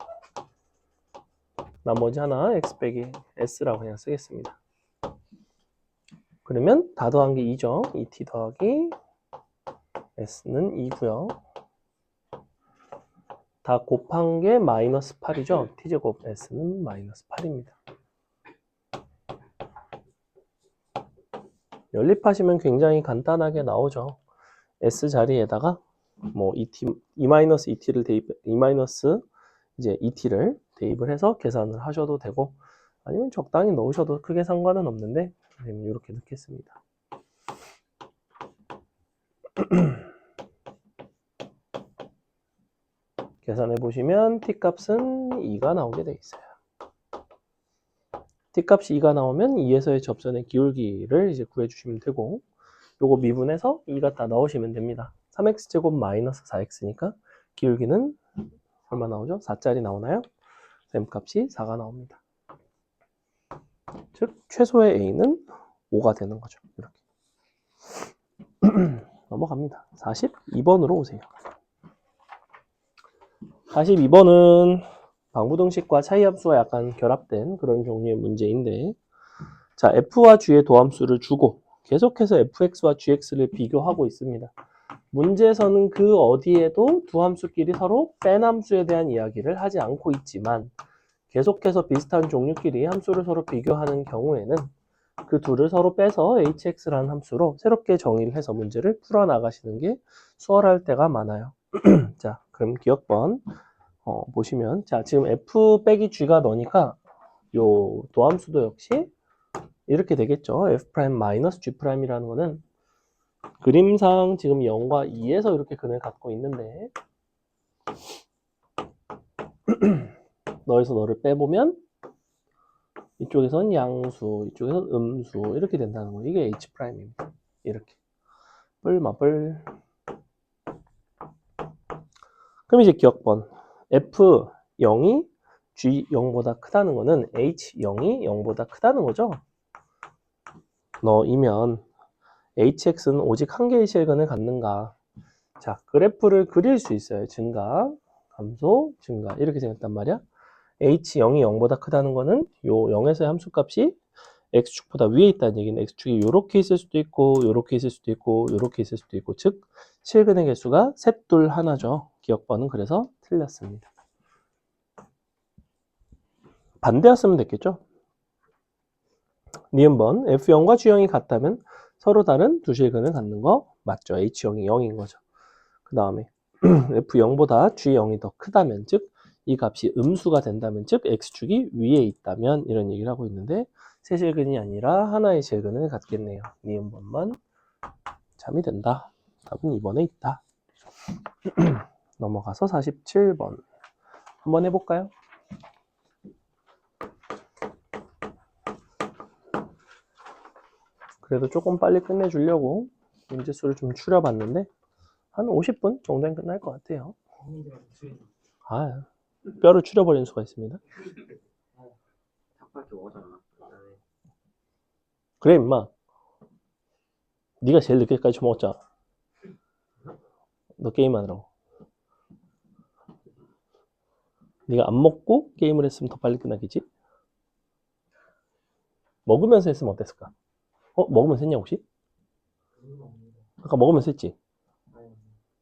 나머지 하나 x 빼기 s라고 그냥 쓰겠습니다. 그러면 다 더한 게 2죠. 2t 더하기 s는 2고요. 다 곱한 게 마이너스 8이죠. t제곱 s는 마이너스 8입니다. 연립하시면 굉장히 간단하게 나오죠. s 자리에다가 뭐 e-et를 이제 et를 대입을 해서 계산을 하셔도 되고 아니면 적당히 넣으셔도 크게 상관은 없는데 이렇게 넣겠습니다. 계산해 보시면 t값은 2가 나오게 돼 있어요. t값이 2가 나오면 2에서의 접선의 기울기를 이제 구해 주시면 되고 요거 미분해서 2가 다 넣으시면 됩니다. 3x제곱 마이너스 4x니까 기울기는 얼마 나오죠? 4짜리 나오나요? m값이 4가 나옵니다. 즉 최소의 a는 5가 되는 거죠. 이렇게 넘어갑니다. 42번으로 오세요. 42번은 방부등식과 차이함수가 약간 결합된 그런 종류의 문제인데 자, f와 g의 도함수를 주고 계속해서 fx와 gx를 비교하고 있습니다. 문제에서는 그 어디에도 두 함수끼리 서로 뺀 함수에 대한 이야기를 하지 않고 있지만 계속해서 비슷한 종류끼리 함수를 서로 비교하는 경우에는 그 둘을 서로 빼서 hx라는 함수로 새롭게 정의를 해서 문제를 풀어나가시는 게 수월할 때가 많아요. 자, 그럼 기억번 보시면 자, 지금 f 빼기 g가 너니까 요 도함수도 역시 이렇게 되겠죠. f'-g'이라는 거는 그림상 지금 0과 2에서 이렇게 근을 갖고 있는데 너에서 너를 빼보면 이쪽에선 양수, 이쪽에선 음수 이렇게 된다는 거예요. 이게 h'입니다. 이렇게 뿔마뿔. 그럼 이제 기억번 f0이 g0보다 크다는 거는 h0이 0보다 크다는 거죠. 너이면 hx는 오직 한 개의 실근을 갖는가? 자, 그래프를 그릴 수 있어요. 증가, 감소, 증가. 이렇게 생겼단 말이야. h0이 0보다 크다는 거는 요 0에서의 함수값이 x축보다 위에 있다는 얘기는 x축이 이렇게 있을 수도 있고 이렇게 있을 수도 있고 이렇게 있을 수도 있고 즉 실근의 개수가 셋, 둘, 하나죠. 기억번은 그래서 틀렸습니다. 반대였으면 됐겠죠. 니은번 F0과 G형이 같다면 서로 다른 두 실근을 갖는 거 맞죠. H형이 0인 거죠. 그 다음에 F0보다 G0이 더 크다면 즉 이 값이 음수가 된다면 즉 X축이 위에 있다면 이런 얘기를 하고 있는데 세 실근이 아니라 하나의 실근을 갖겠네요. 니은번만 참이 된다. 답은 2번에 있다. 넘어가서 47번 한번 해볼까요? 그래도 조금 빨리 끝내주려고 문제수를 좀 줄여봤는데 한 50분 정도는 끝날 것 같아요. 아, 뼈를 줄여버리는 수가 있습니다. 닭발도 먹었잖아. 그래 임마. 네가 제일 늦게까지 먹었잖아. 너 게임하느라고. 네가 안 먹고 게임을 했으면 더 빨리 끝나겠지? 먹으면서 했으면 어땠을까? 먹으면서 했냐 혹시? 아까 먹으면서 했지?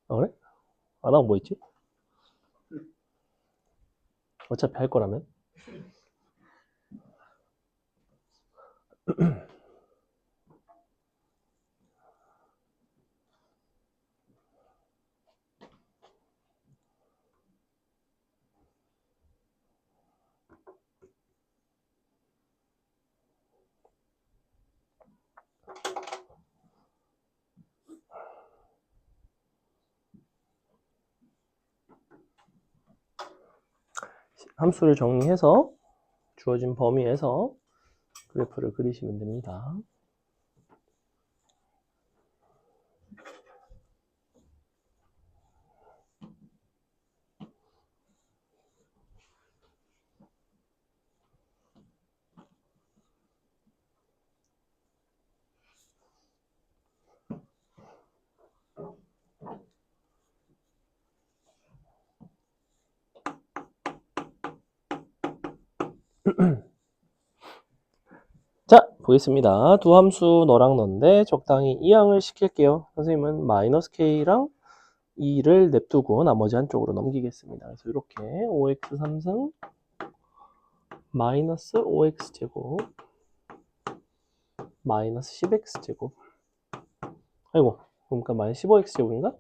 아, 그래? 안 하고 뭐 했지? 어차피 할 거라면. 함수를 정리해서 주어진 범위에서 그래프를 그리시면 됩니다. 자, 보겠습니다. 두 함수 너랑 너인데 적당히 이항을 시킬게요. 선생님은 마이너스 k랑 2를 냅두고 나머지 한쪽으로 넘기겠습니다. 그래서 이렇게 5x 3승 마이너스 5x 제곱 마이너스 10x 제곱 아이고 그러니까 마이너스 15x 제곱인가?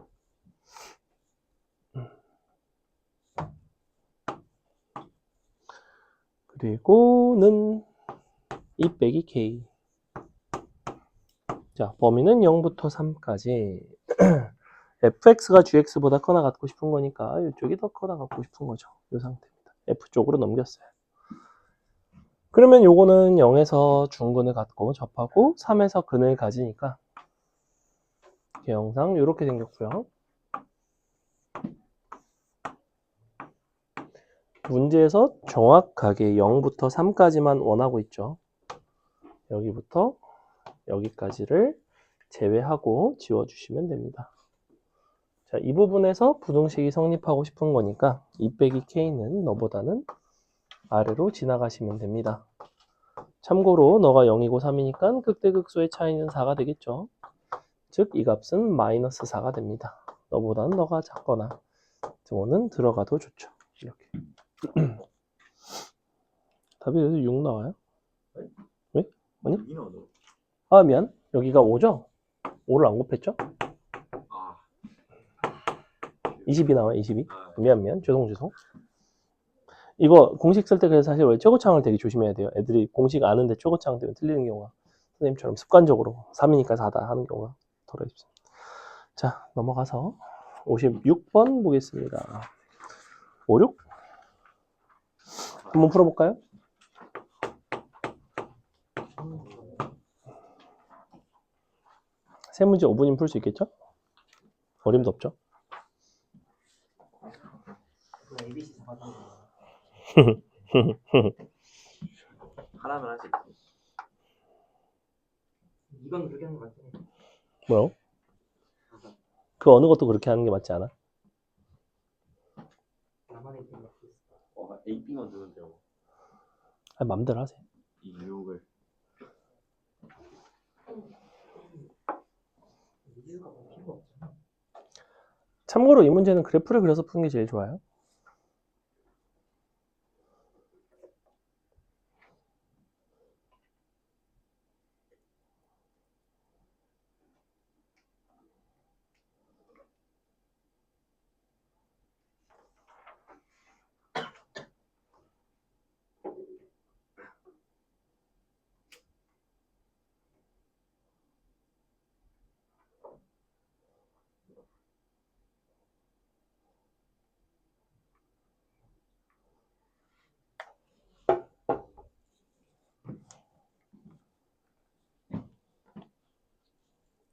그리고는 2 빼기 k. 자, 범위는 0부터 3까지. fx가 gx보다 커나 같고 싶은 거니까 이쪽이 더 커나 같고 싶은 거죠. 이 상태입니다. f 쪽으로 넘겼어요. 그러면 요거는 0에서 중근을 갖고 접하고 3에서 근을 가지니까 개형상 이렇게 생겼고요. 문제에서 정확하게 0부터 3까지만 원하고 있죠. 여기부터 여기까지를 제외하고 지워주시면 됩니다. 자, 이 부분에서 부등식이 성립하고 싶은 거니까 2 빼기 k는 너보다는 아래로 지나가시면 됩니다. 참고로 너가 0이고 3이니까 극대극소의 차이는 4가 되겠죠. 즉 이 값은 마이너스 4가 됩니다. 너보다는 너가 작거나 등호는 들어가도 좋죠. 이렇게. 답이 그래도 6 나와요? 왜? 아니? 아 미안. 여기가 5죠? 5를 안 곱했죠? 20이 나와요. 20이. 미안. 죄송. 이거 공식 쓸 때 그래서 사실 원래 쪼고창을 되게 조심해야 돼요. 애들이 공식 아는데 쪼고창 때문에 틀리는 경우가 선생님처럼 습관적으로 3이니까 4다 하는 경우가 덜어 있습니다. 자, 넘어가서 56번 보겠습니다. 56? 한번 풀어볼까요? 세 문제 5분이면 풀 수 있겠죠? 어림도 없죠? ABC 잡아서 하나만 할 수 있어. 이건 그렇게 하는 것 같아. 뭐요? 그 어느 것도 그렇게 하는 게 맞지 않아? 나만의 생각. A, B만 두면 돼요. 아니, 맘대로 하세요. 이 유형을. 미지수가 뭐 필요 없잖아. 참고로 이 문제는 그래프를 그려서 푸는 게 제일 좋아요.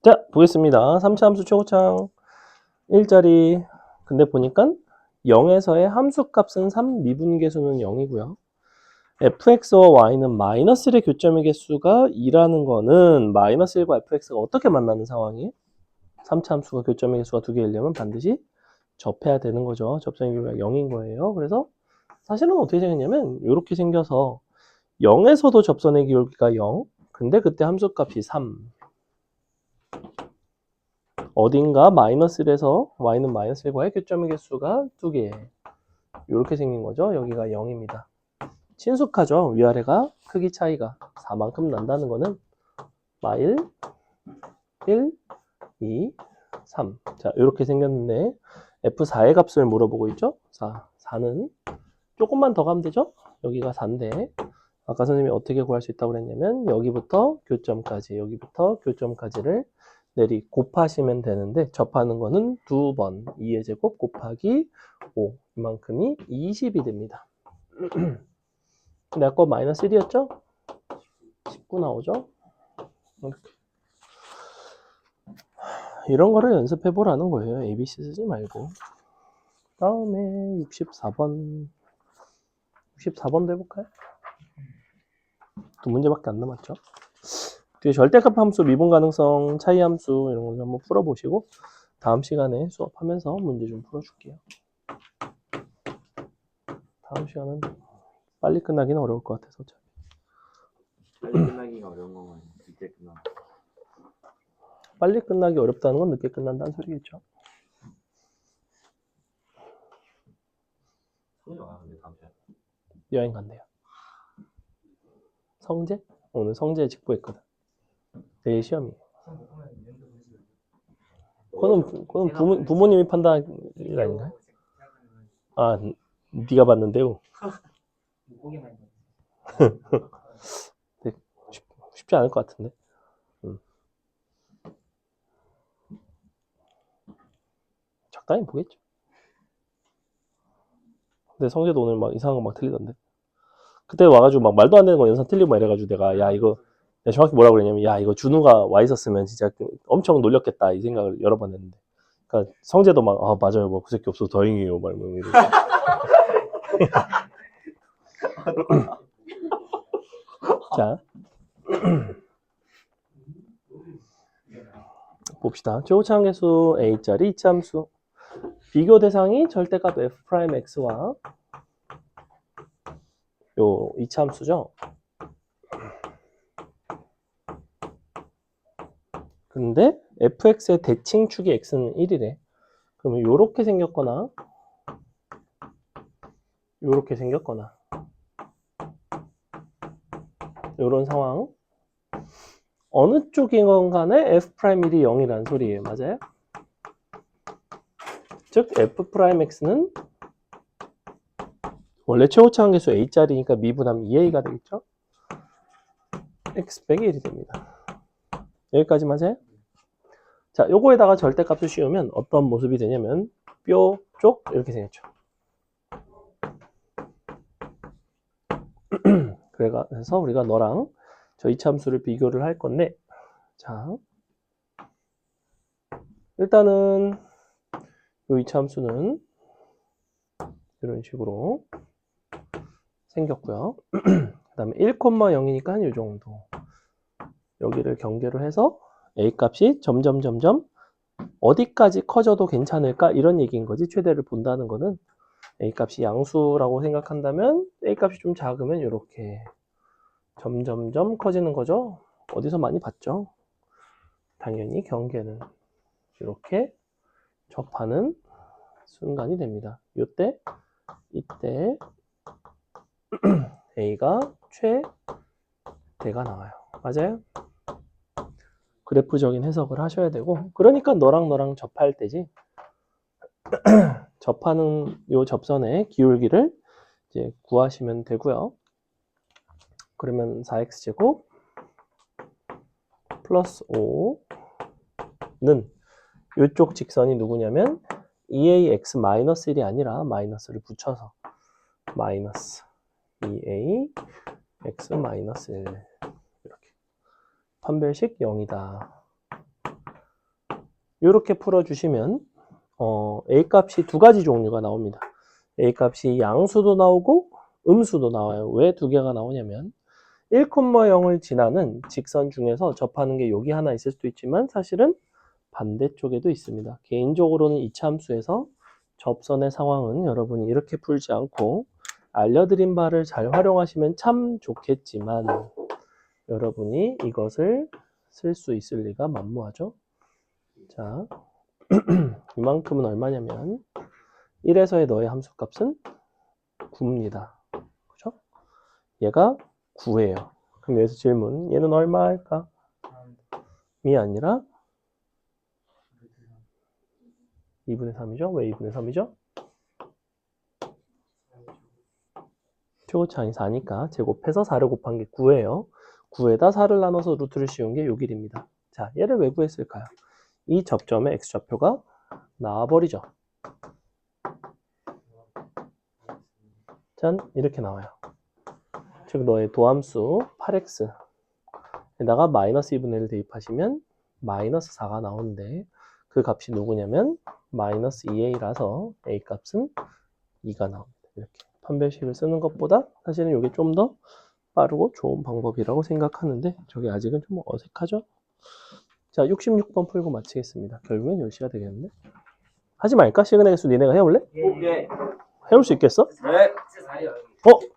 자, 보겠습니다. 3차 함수 최고창 1자리. 근데 보니까 0에서의 함수값은 3, 미분계수는 0이고요. fx와 y는 마이너스 1의 교점의 개수가 2라는 거는 마이너스 1과 fx가 어떻게 만나는 상황이에요? 3차 함수가 교점의 개수가 2개이려면 반드시 접해야 되는 거죠. 접선의 기울기가 0인 거예요. 그래서 사실은 어떻게 생겼냐면 이렇게 생겨서 0에서도 접선의 기울기가 0, 근데 그때 함수값이 3. 어딘가 마이너스 1에서 y는 마이너스 1과의 교점의 개수가 2개. 이렇게 생긴 거죠. 여기가 0입니다. 친숙하죠. 위아래가 크기 차이가 4만큼 난다는 거는 마일 1, 2, 3. 자, 이렇게 생겼는데 F4의 값을 물어보고 있죠. 4는 조금만 더 가면 되죠. 여기가 4인데 아까 선생님이 어떻게 구할 수 있다고 그랬냐면 여기부터 교점까지를 내리 곱하시면 되는데 접하는 거는 2번 2의 제곱 곱하기 5 이만큼이 20이 됩니다. 근데 아까 마이너스 1이었죠? 19 나오죠? 이렇게. 이런 거를 연습해 보라는 거예요. ABC 쓰지 말고. 다음에 64번도 해볼까요? 2문제밖에 안 남았죠? 뒤에 절대값 함수, 미분 가능성, 차이 함수 이런 거 한번 풀어보시고 다음 시간에 수업하면서 문제 좀 풀어줄게요. 다음 시간은 빨리 끝나기는 어려울 것 같아서 어차피. 빨리 끝나기가 어려운 건가요? 늦게 끝나. 빨리 끝나기 어렵다는 건 늦게 끝난다는 소리겠죠. 손이 와요, 근데 다음 주에. 여행 간대요. 성재? 오늘 성재 직보했거든. 내일 시험이에요. 그건 부모님이 판단할 일 아닌가요? 아, 네가 봤는데요. 고개만 쉽지 않을 것 같은데. 적당히 보겠죠. 근데 성재도 오늘 막 이상한 거 막 틀리던데. 그때 와가지고 막 말도 안 되는 거 연산 틀리고 막 이래가지고 내가 야 이거 내가 정확히 뭐라고 그랬냐면 야 이거 준우가 와 있었으면 진짜 엄청 놀렸겠다 이 생각을 여러 번 했는데. 그러니까 성재도 막 아 맞아요 뭐 그 새끼 없어서 다행이에요 막 이러고. 자 봅시다. 최고차항 계수 A짜리 이차함수 비교 대상이 절대값 F'X와 요 이차함수죠. 근데 fx의 대칭축이 x는 1이래. 그러면 요렇게 생겼거나 요렇게 생겼거나 요런 상황 어느 쪽이건 간에 f'1이 0이라는 소리예요. 맞아요? 즉 f'x는 원래 최고차항 계수 a짜리니까 미분하면 2a가 되겠죠? x 빼기 1이 됩니다. 여기까지 맞아요? 자, 요거에다가 절대값을 씌우면 어떤 모습이 되냐면 뼈 쪽 이렇게 생겼죠. 그래서 우리가 너랑 저 이차함수를 비교를 할 건데 자 일단은 요 이차함수는 이런 식으로 생겼고요. 그 다음에 1,0이니까 이 정도 여기를 경계로 해서 a 값이 점점 어디까지 커져도 괜찮을까? 이런 얘기인 거지. 최대를 본다는 거는 A값이 양수라고 생각한다면 A값이 좀 작으면 이렇게 점점점 커지는 거죠. 어디서 많이 봤죠? 당연히 경계는 이렇게 접하는 순간이 됩니다. 이때 A가 최대가 나와요. 맞아요? 그래프적인 해석을 하셔야 되고, 그러니까 너랑 접할 때지. 접하는 요 접선의 기울기를 이제 구하시면 되고요. 그러면 4x제곱 플러스 5는 이쪽 직선이 누구냐면 2ax 마이너스 1이 아니라 마이너스를 붙여서 마이너스 2ax 마이너스 1 이렇게 판별식 0이다. 이렇게 풀어주시면 A값이 두 가지 종류가 나옵니다. A값이 양수도 나오고 음수도 나와요. 왜 두 개가 나오냐면 1,0을 지나는 직선 중에서 접하는 게 여기 하나 있을 수도 있지만 사실은 반대쪽에도 있습니다. 개인적으로는 이차함수에서 접선의 상황은 여러분이 이렇게 풀지 않고 알려드린 바를 잘 활용하시면 참 좋겠지만 여러분이 이것을 쓸 수 있을 리가 만무하죠. 자, 이만큼은 얼마냐면 1에서의 너의 함수값은 9입니다. 그죠? 얘가 9예요. 그럼 여기서 질문, 얘는 얼마 할까? 이 아니라 2분의 3이죠? 왜 2분의 3이죠? 최고차이 4니까 제곱해서 4를 곱한 게 9예요. 9에다 4를 나눠서 루트를 씌운 게 요 길입니다. 자, 얘를 왜 구했을까요? 이 접점의 x좌표가 나와버리죠. 짠, 이렇게 나와요. 즉 너의 도함수 8x에다가 마이너스 2분의 1을 대입하시면 마이너스 4가 나오는데 그 값이 누구냐면 마이너스 2a라서 a 값은 2가 나옵니다. 이렇게 판별식을 쓰는 것보다 사실은 이게 좀 더 빠르고 좋은 방법이라고 생각하는데 저게 아직은 좀 어색하죠? 자, 66번 풀고 마치겠습니다. 결국엔 10시가 되겠는데? 하지 말까? 시그널 개수 니네가 해올래? 오케이. 해올 수 있겠어? 네.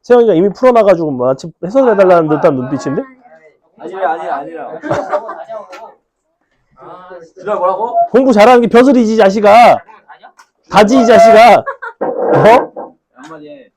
세영이가 이미 풀어놔가지고 마치 해설해달라는 듯한 눈빛인데? 아니라. 진짜 뭐라고? 공부 잘하는 게 벼슬이지, 자식아. 아니요? 가지, 이 자식아. 한마디 해.